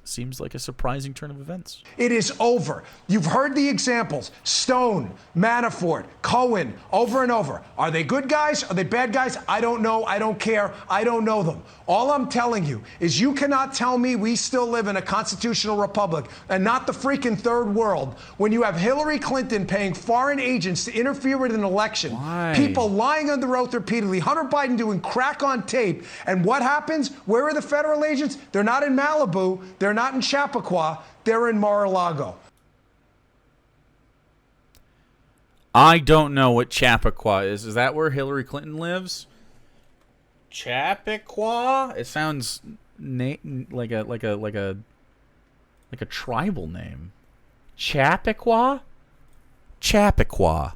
Speaker 1: Seems like a surprising turn of events.
Speaker 14: It is over. You've heard the examples. Stone, Manafort, Cohen, over and over. Are they good guys? Are they bad guys? I don't know. I don't care. I don't know them. All I'm telling you is you cannot tell me we still live in a constitutional republic and not the freaking third world when you have Hillary Clinton paying foreign agents to interfere with an election.
Speaker 1: Why?
Speaker 14: People lying under oath repeatedly. Hunter Biden doing crack on tape. And what happens? Where are the federal agents? They're not in Malibu. They're not in Chappaqua. They're in Mar-a-Lago.
Speaker 1: I don't know what Chappaqua is. Is that where Hillary Clinton lives? Chappaqua? It sounds like a tribal name. Chappaqua? Chappaqua.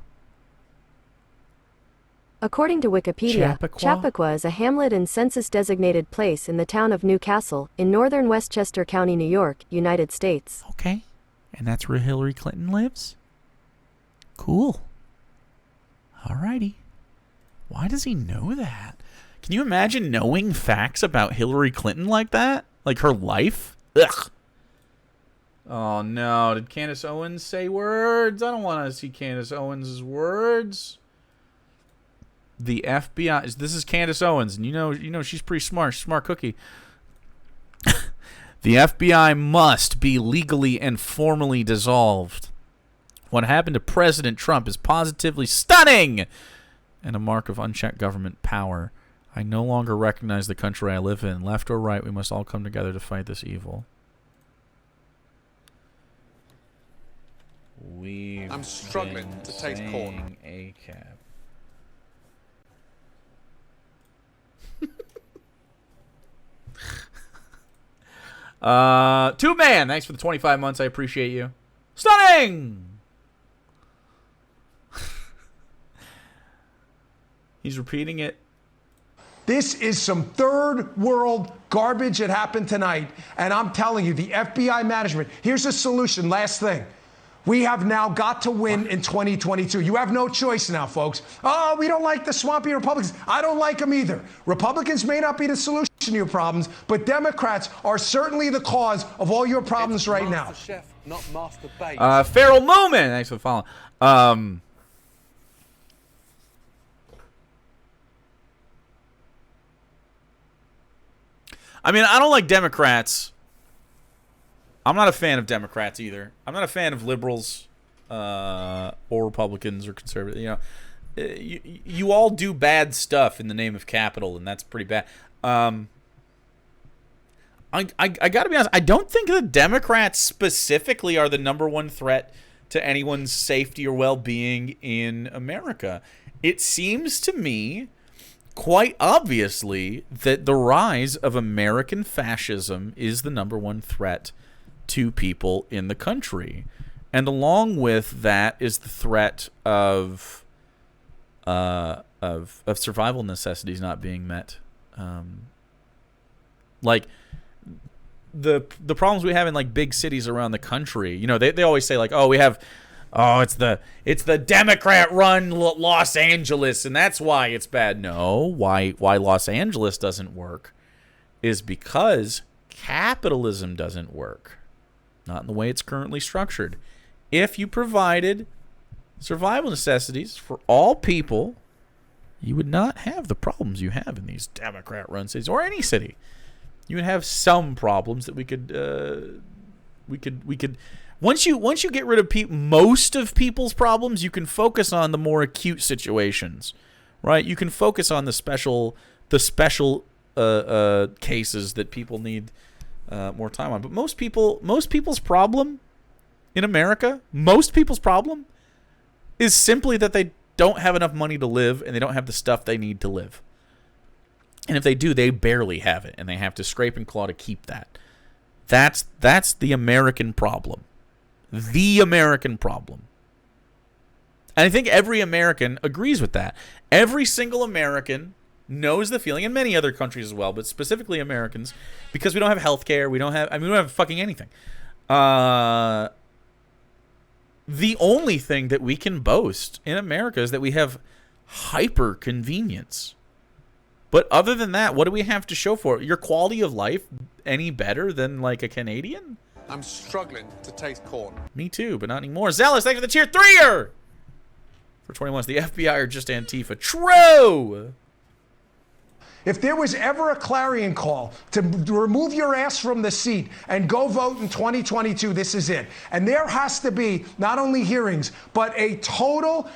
Speaker 16: According to Wikipedia,
Speaker 1: Chappaqua?
Speaker 16: Chappaqua is a hamlet and census-designated place in the town of Newcastle, in northern Westchester County, New York, United States.
Speaker 1: Okay. And that's where Hillary Clinton lives? Cool. Alrighty. Why does he know that? Can you imagine knowing facts about Hillary Clinton like that? Like her life? Ugh. Oh no, did Candace Owens say words? I don't want to see Candace Owens' words. The FBI, this is Candace Owens, and you know she's pretty smart cookie. The FBI must be legally and formally dissolved. What happened to President Trump is positively stunning and a mark of unchecked government power. I no longer recognize the country I live in. Left or right, we must all come together to fight this evil.
Speaker 5: I'm struggling to taste corn.
Speaker 1: ACAB. Two Man, thanks for the 25 months. I appreciate you. Stunning. He's repeating it.
Speaker 14: This is some third world garbage that happened tonight. And I'm telling you, the FBI management, here's a solution. Last thing. We have now got to win in 2022. You have no choice now, folks. Oh, we don't like the swampy Republicans. I don't like them either. Republicans may not be the solution. of your problems, but Democrats are certainly the cause of all your problems right now.
Speaker 5: Chef, not Master Bake.
Speaker 1: Feral Moment. Thanks for following. I mean, I don't like Democrats. I'm not a fan of Democrats either. I'm not a fan of liberals or Republicans or conservatives. You know, you all do bad stuff in the name of capital, and that's pretty bad. I got to be honest. I don't think the Democrats specifically are the #1 threat to anyone's safety or well-being in America. It seems to me quite obviously that the rise of American fascism is the #1 threat to people in the country. And along with that is the threat of survival necessities not being met. Like the problems we have in like big cities around the country. You know, they always say like, it's the Democrat-run Los Angeles, and that's why it's bad. No, why Los Angeles doesn't work is because capitalism doesn't work. Not in the way it's currently structured. If you provided survival necessities for all people, you would not have the problems you have in these Democrat-run cities or any city. You would have some problems that we could once you get rid of most of people's problems, you can focus on the more acute situations, right? You can focus on the special cases that people need more time on. But most people's problem in America, most people's problem is simply that they don't have enough money to live and they don't have the stuff they need to live. And if they do, they barely have it, and they have to scrape and claw to keep that. That's the American problem. The American problem. And I think every American agrees with that. Every single American knows the feeling, and many other countries as well, but specifically Americans, because we don't have health care, we don't have fucking anything. The only thing that we can boast in America is that we have hyper convenience. But other than that, what do we have to show for it? Your quality of life any better than like a Canadian?
Speaker 5: I'm struggling to taste corn.
Speaker 1: Me too, but not anymore. Zealous, thanks for the tier 3-er! For 21 months, the FBI or just Antifa. True!
Speaker 14: If there was ever a clarion call to remove your ass from the seat and go vote in 2022, this is it. And there has to be not only hearings, but a total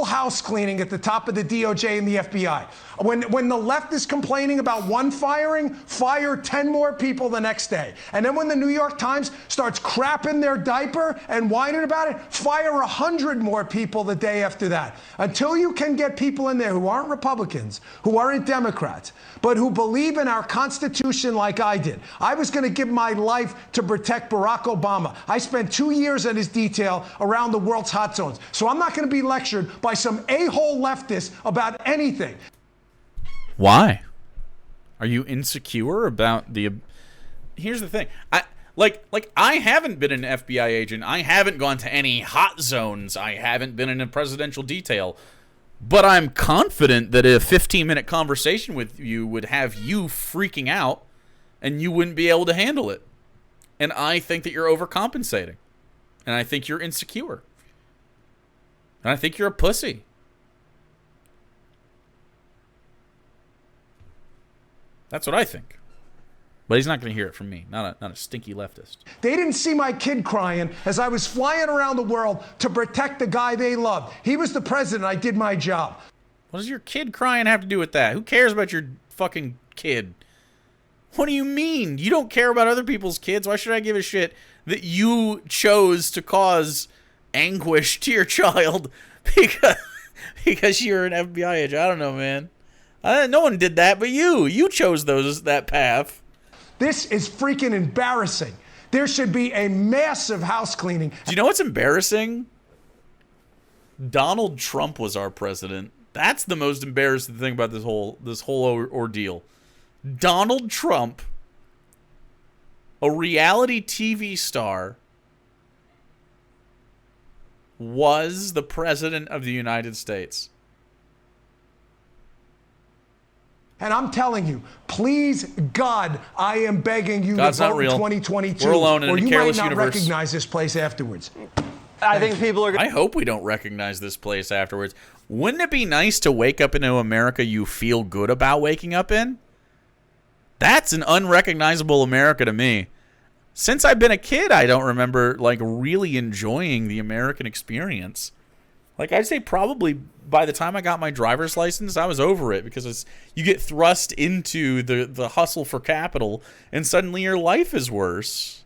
Speaker 14: house cleaning at the top of the DOJ and the FBI. When the left is complaining about one firing, fire 10 more people the next day. And then when the New York Times starts crapping their diaper and whining about it, fire 100 more people the day after that. Until you can get people in there who aren't Republicans, who aren't Democrats, but who believe in our Constitution like I did. I was going to give my life to protect Barack Obama. I spent 2 years in his detail around the world's hot zones. So I'm not going to be lectured by some a-hole leftist about anything.
Speaker 1: Why? Are you insecure about the... Here's the thing. I haven't been an FBI agent. I haven't gone to any hot zones. I haven't been in a presidential detail. But I'm confident that a 15-minute conversation with you would have you freaking out and you wouldn't be able to handle it. And I think that you're overcompensating. And I think you're insecure. And I think you're a pussy. That's what I think. But he's not going to hear it from me. Not a stinky leftist.
Speaker 14: They didn't see my kid crying as I was flying around the world to protect the guy they loved. He was the president. I did my job.
Speaker 1: What does your kid crying have to do with that? Who cares about your fucking kid? What do you mean? You don't care about other people's kids. Why should I give a shit that you chose to cause anguish to your child because you're an FBI agent? I don't know, man. No one did that but you. You chose that path.
Speaker 14: This is freaking embarrassing. There should be a massive house cleaning.
Speaker 1: Do you know what's embarrassing? Donald Trump was our president. That's the most embarrassing thing about this whole ordeal. Donald Trump, a reality TV star, was the president of the United States.
Speaker 14: And I'm telling you, please, God, I am begging you
Speaker 1: God's
Speaker 14: to
Speaker 1: not
Speaker 14: vote
Speaker 1: real.
Speaker 14: in 2022,
Speaker 1: We're alone in
Speaker 14: or
Speaker 1: a
Speaker 14: you might
Speaker 1: careless
Speaker 14: not
Speaker 1: universe.
Speaker 14: recognize this place afterwards.
Speaker 3: I think people are.
Speaker 1: I hope we don't recognize this place afterwards. Wouldn't it be nice to wake up into America you feel good about waking up in? That's an unrecognizable America to me. Since I've been a kid, I don't remember like really enjoying the American experience. Like I'd say probably by the time I got my driver's license, I was over it because you get thrust into the hustle for capital and suddenly your life is worse.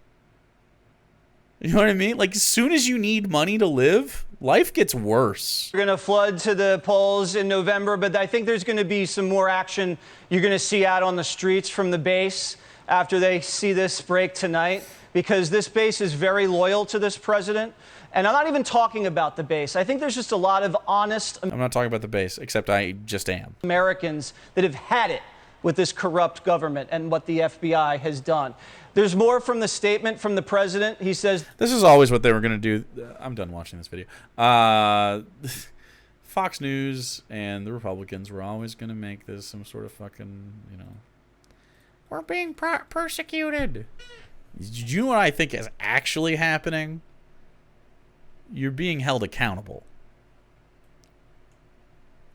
Speaker 1: You know what I mean? Like as soon as you need money to live, life gets worse.
Speaker 3: We're going to flood to the polls in November, but I think there's going to be some more action you're going to see out on the streets from the base after they see this break tonight, because this base is very loyal to this president. And I'm not even talking about the base. I think there's just a lot of honest
Speaker 1: I'm not talking about the base, except I just am.
Speaker 3: Americans that have had it with this corrupt government and what the FBI has done. There's more from the statement from the president. He says,
Speaker 1: this is always what they were going to do. I'm done watching this video. Fox News and the Republicans were always going to make this some sort of fucking, you know, we're being persecuted. Do you know what I think is actually happening? You're being held accountable.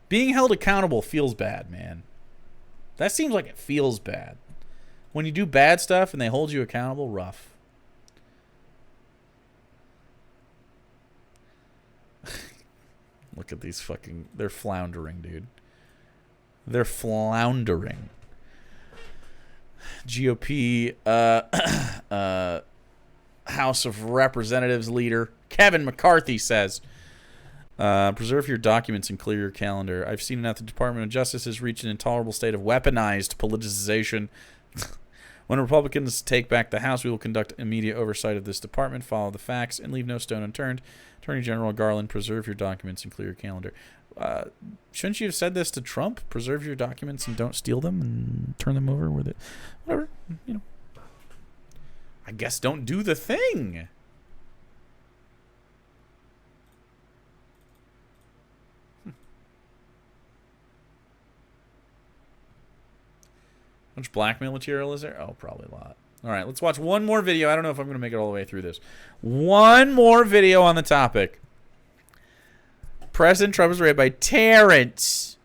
Speaker 1: Being held accountable feels bad, man. That seems like it feels bad. When you do bad stuff and they hold you accountable, rough. Look at these fucking... They're floundering, dude. They're floundering. GOP House of Representatives leader Kevin McCarthy says, preserve your documents and clear your calendar. I've seen enough. The Department of Justice has reached an intolerable state of weaponized politicization. When Republicans take back the House, we will conduct immediate oversight of this department, follow the facts, and leave no stone unturned. Attorney General Garland, preserve your documents and clear your calendar. Shouldn't you have said this to Trump? Preserve your documents and don't steal them and turn them over with it. Whatever, you know. I guess don't do the thing. How much blackmail material is there? Oh, probably a lot. All right, let's watch one more video. I don't know if I'm going to make it all the way through this. One more video on the topic. President Trump is rated by Terrence.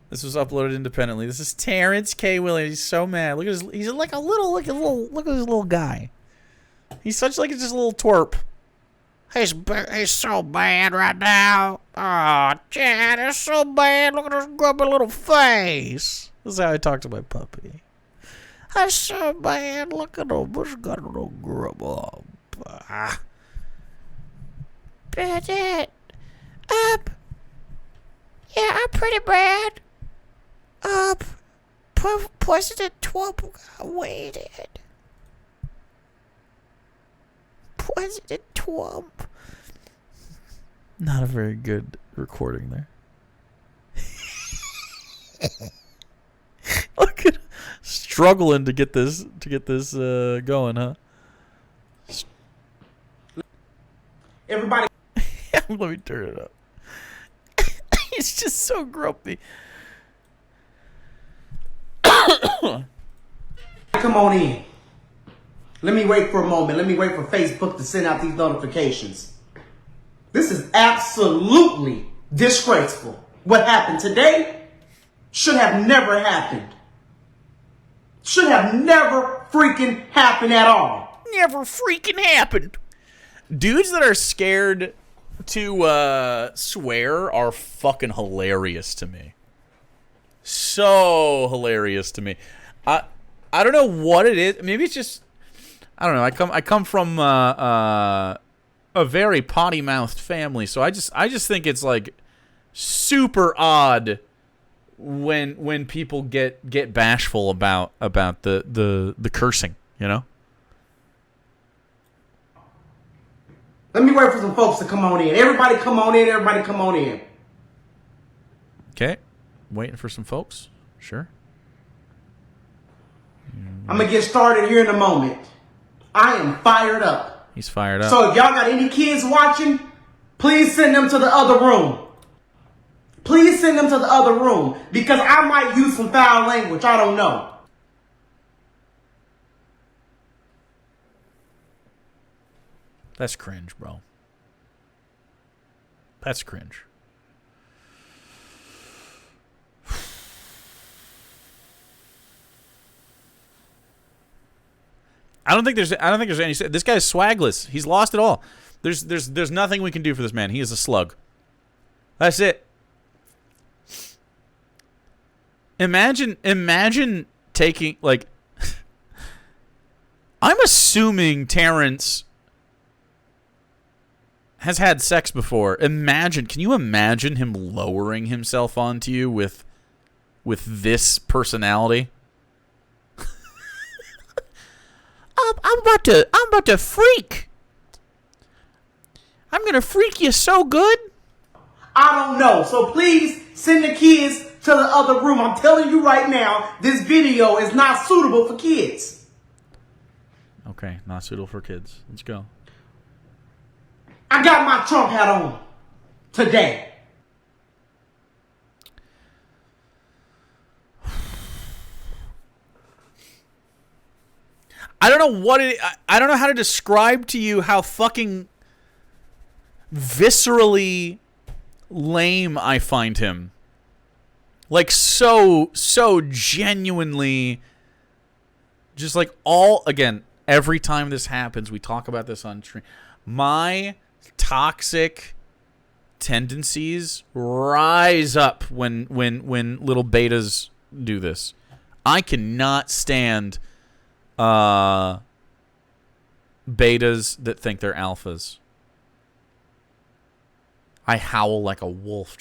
Speaker 1: This was uploaded independently. This is Terrence K. Williams. He's so mad. Look at his. He's like a little. Look at this little guy. He's such like just a little twerp.
Speaker 15: He's so bad right now. Oh, Chad, it's so bad. Look at his grubby little face.
Speaker 1: This is how I talk to my puppy.
Speaker 15: That's so bad. Look at him. He's got a little grub up. Bridget. Up. Yeah, I'm pretty bad. Up. President Trump got waited. President Trump.
Speaker 1: Not a very good recording there. Look at struggling to get this going, huh?
Speaker 17: Everybody.
Speaker 1: Let me turn it up. He's just so grumpy.
Speaker 17: Come on in. Let me wait for a moment. Let me wait for Facebook to send out these notifications. This is absolutely disgraceful. What happened today should have never happened. Should have never freaking happened at all.
Speaker 15: Never freaking happened.
Speaker 1: Dudes that are scared to swear are fucking hilarious to me. So hilarious to me. I don't know what it is. Maybe it's just I don't know. I come from a very potty-mouthed family, so I just think it's like super odd when people get bashful about the cursing, you know?
Speaker 17: Let me wait for some folks to come on in. Everybody come on in. Everybody come on in.
Speaker 1: Okay. Waiting for some folks. Sure.
Speaker 17: I'm going to get started here in a moment. I am fired up.
Speaker 1: He's fired up.
Speaker 17: So if y'all got any kids watching, please send them to the other room. Please send them to the other room because I might use some foul language. I don't know.
Speaker 1: That's cringe, bro. That's cringe. I don't think there's any. This guy's swagless. He's lost it all. There's nothing we can do for this man. He is a slug. That's it. Imagine taking, like, I'm assuming Terrence has had sex before. Can you imagine him lowering himself onto you with this personality? I'm about to freak. I'm gonna freak you so good.
Speaker 17: I don't know. So please send the kids to the other room. I'm telling you right now, this video is not suitable for kids.
Speaker 1: Okay, not suitable for kids. Let's go.
Speaker 17: I got my Trump hat on today.
Speaker 1: I don't know what it. I don't know how to describe to you how fucking viscerally lame I find him. Like, so genuinely, just like every time this happens, we talk about this on stream. My toxic tendencies rise up when little betas do this. I cannot stand betas that think they're alphas. I howl like a wolf.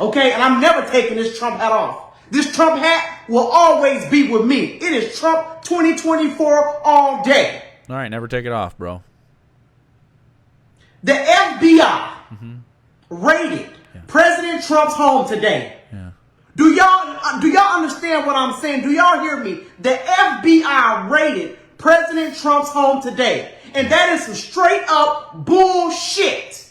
Speaker 17: Okay, and I'm never taking this Trump hat off. This Trump hat will always be with me. It is Trump 2024 all day.
Speaker 1: All right, never take it off, bro.
Speaker 17: The FBI raided President Trump's home today.
Speaker 1: Yeah.
Speaker 17: Do y'all understand what I'm saying? Do y'all hear me? The FBI raided President Trump's home today. And that is some straight up bullshit.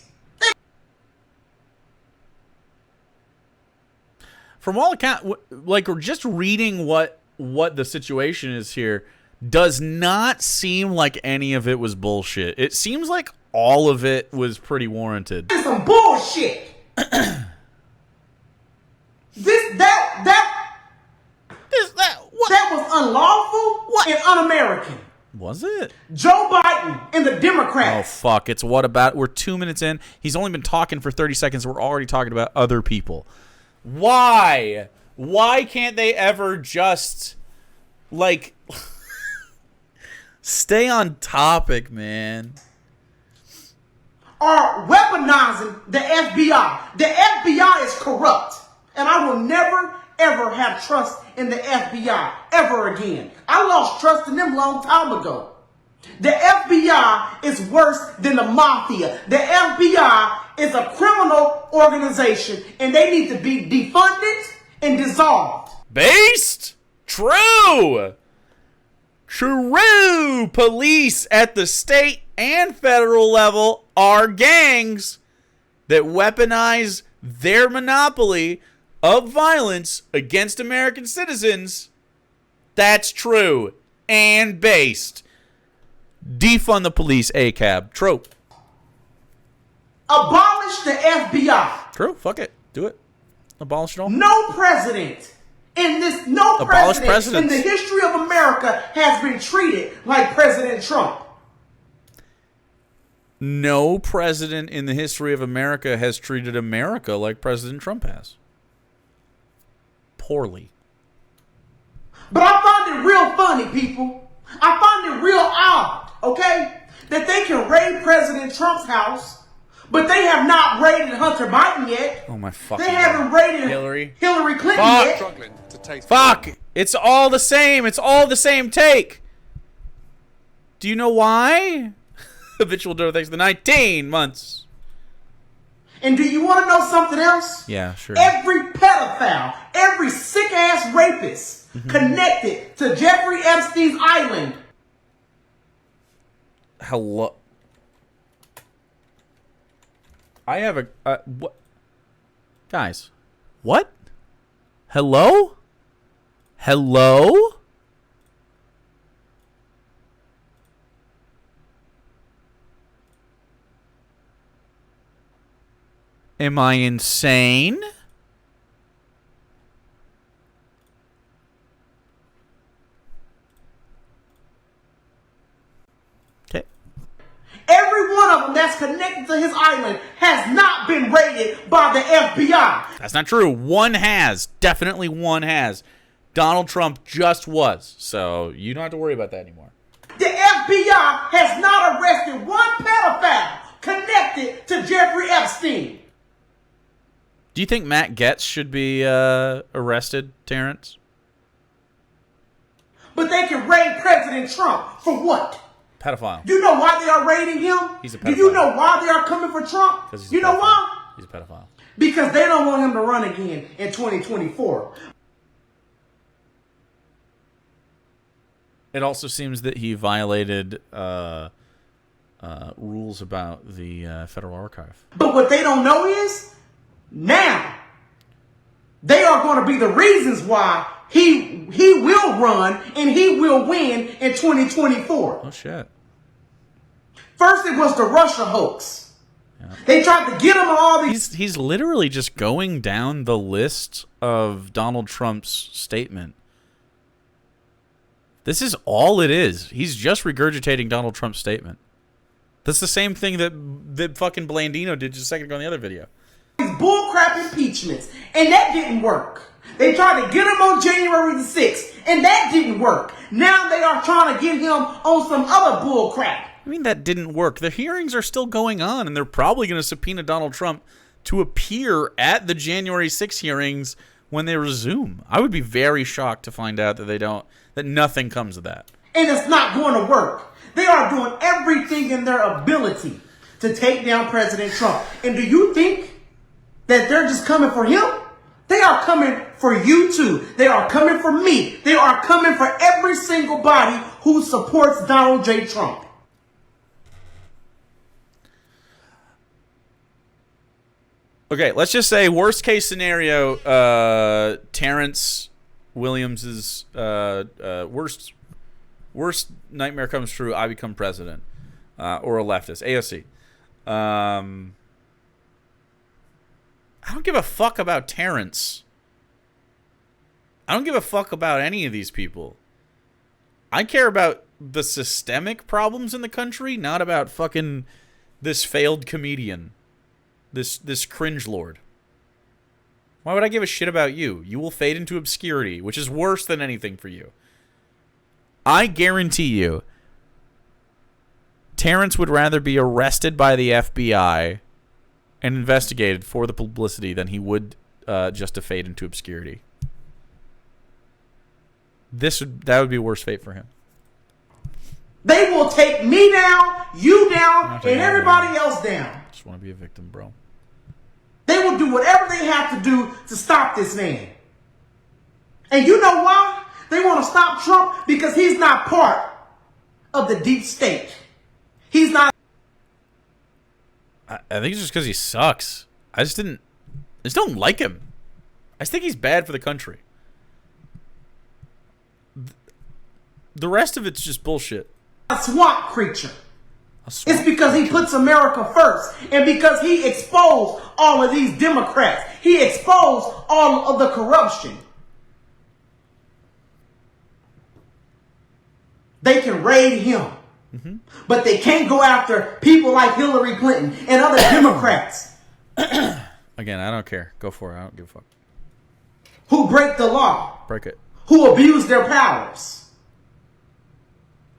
Speaker 1: From all accounts, like, we're just reading what the situation is here, does not seem like any of it was bullshit. It seems like all of it was pretty warranted.
Speaker 17: That is some bullshit. That was unlawful and un-American.
Speaker 1: Was it?
Speaker 17: Joe Biden and the Democrats.
Speaker 1: Oh, fuck. It's what about? We're 2 minutes in. He's only been talking for 30 seconds. We're already talking about other people. Why? Why can't they ever just, like, stay on topic, man?
Speaker 17: Are weaponizing the FBI. The FBI is corrupt. And I will never, ever have trust in the FBI ever again. I lost trust in them a long time ago. The FBI is worse than the mafia. The FBI is a criminal organization and they need to be defunded and dissolved.
Speaker 1: Based? True! True! Police at the state and federal level are gangs that weaponize their monopoly of violence against American citizens. That's true. And based. Defund the police, ACAB. True.
Speaker 17: Abolish the FBI.
Speaker 1: True. Fuck it. Do it. Abolish it all.
Speaker 17: No president in this, no
Speaker 1: Abolish
Speaker 17: president in the history of America has been treated like President Trump.
Speaker 1: No president in the history of America has treated America like President Trump has. Poorly.
Speaker 17: But I find it real funny, people. I find it real odd, okay, that they can raid President Trump's house, but they have not raided Hunter Biden yet.
Speaker 1: Oh my fucking
Speaker 17: They haven't raided Hillary Clinton yet.
Speaker 5: Struggling to taste
Speaker 1: Fuck! It's all the same. It's all the same take. Do you know why? Habitual donor thanks for the 19 months.
Speaker 17: And do you want to know something else?
Speaker 1: Yeah, sure.
Speaker 17: Every pedophile, every sick-ass rapist connected to Jeffrey Epstein's island.
Speaker 1: Hello. I have a... what? Guys, what? Hello? Hello? Am I insane? Okay.
Speaker 17: Every one of them that's connected to his island has not been raided by the FBI.
Speaker 1: That's not true. One has. Definitely one has. Donald Trump just was. So you don't have to worry about that anymore.
Speaker 17: The FBI has not arrested one pedophile connected to Jeffrey Epstein.
Speaker 1: Do you think Matt Getz should be arrested, Terrence?
Speaker 17: But they can raid President Trump for what?
Speaker 1: Pedophile.
Speaker 17: Do you know why they are raiding him?
Speaker 1: He's a pedophile.
Speaker 17: Do you know why they are coming for Trump? You know why?
Speaker 1: He's a pedophile.
Speaker 17: Because they don't want him to run again in 2024.
Speaker 1: It also seems that he violated rules about the Federal Archive.
Speaker 17: But what they don't know is, now, they are going to be the reasons why he will run and he will win in 2024.
Speaker 1: Oh, shit.
Speaker 17: First, it was the Russia hoax. Yeah. They tried to get him on all these...
Speaker 1: He's literally just going down the list of Donald Trump's statement. This is all it is. He's just regurgitating Donald Trump's statement. That's the same thing that fucking Blandino did just a second ago in the other video.
Speaker 17: These bullcrap impeachments, and that didn't work. They tried to get him on January the 6th, and that didn't work. Now they are trying to get him on some other bullcrap.
Speaker 1: I mean, that didn't work. The hearings are still going on, and they're probably going to subpoena Donald Trump to appear at the January 6th hearings when they resume. I would be very shocked to find out that nothing comes of that.
Speaker 17: And it's not going to work. They are doing everything in their ability to take down President Trump. And do you think that they're just coming for him? They are coming for you too. They are coming for me. They are coming for every single body who supports Donald J. Trump.
Speaker 1: Okay, let's just say worst case scenario, Terrence Williams's worst nightmare comes true. I become president, or a leftist, AOC. I don't give a fuck about Terrence. I don't give a fuck about any of these people. I care about the systemic problems in the country, not about fucking this failed comedian. This cringe lord. Why would I give a shit about you? You will fade into obscurity, which is worse than anything for you. I guarantee you, Terrence would rather be arrested by the FBI and investigated for the publicity than he would just to fade into obscurity. That would be a worse fate for him.
Speaker 17: They will take me down, you down, and everybody else down.
Speaker 1: Just want to be a victim, bro.
Speaker 17: They will do whatever they have to do to stop this man. And you know why? They want to stop Trump because he's not part of the deep state. He's not.
Speaker 1: I think it's just because he sucks. I just don't like him. I just think he's bad for the country. The rest of it's just bullshit.
Speaker 17: A swamp creature. It's because he puts America first. And because he exposed all of these Democrats. He exposed all of the corruption. They can raid him. Mm-hmm. But they can't go after people like Hillary Clinton and other Democrats.
Speaker 1: Again, I don't care. Go for it. I don't give a fuck.
Speaker 17: Who break the law.
Speaker 1: Break it.
Speaker 17: Who abuse their powers.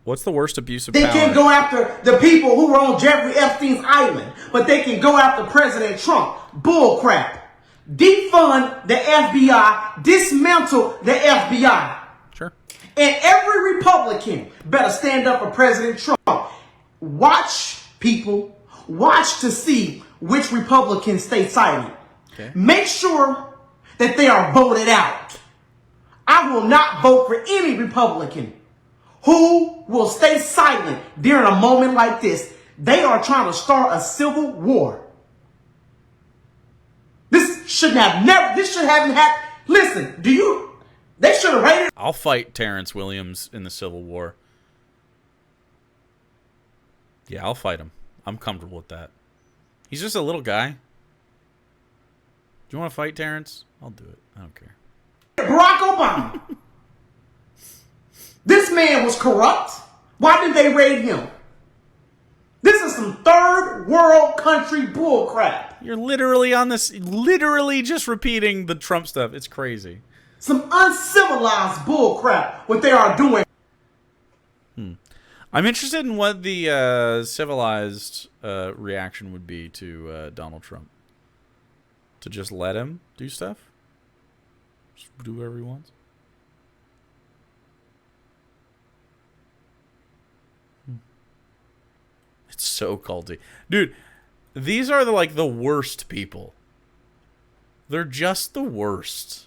Speaker 1: What's the worst abuse of
Speaker 17: power? They can't go after the people who were on Jeffrey Epstein's island, but they can go after President Trump. Bullcrap. Defund the FBI. Dismantle the FBI.
Speaker 1: Sure.
Speaker 17: And every Republican better stand up for President Trump. Watch, people. Watch to see which Republicans stay silent. Okay. Make sure that they are voted out. I will not vote for any Republican who will stay silent during a moment like this. They are trying to start a civil war. This shouldn't have never. This should haven't had. Listen, do you? They should have raided.
Speaker 1: I'll fight Terrence Williams in the Civil War. Yeah, I'll fight him. I'm comfortable with that. He's just a little guy. Do you want to fight Terrence? I'll do it. I don't care.
Speaker 17: Barack Obama. This man was corrupt. Why did they raid him? This is some third world country bull crap.
Speaker 1: You're literally on this, literally just repeating the Trump stuff. It's crazy.
Speaker 17: Some uncivilized bull crap, what they are doing.
Speaker 1: I'm interested in what the civilized reaction would be to Donald Trump. To just let him do stuff? Just do whatever he wants? It's so culty. Dude, these are the worst people. They're just the worst.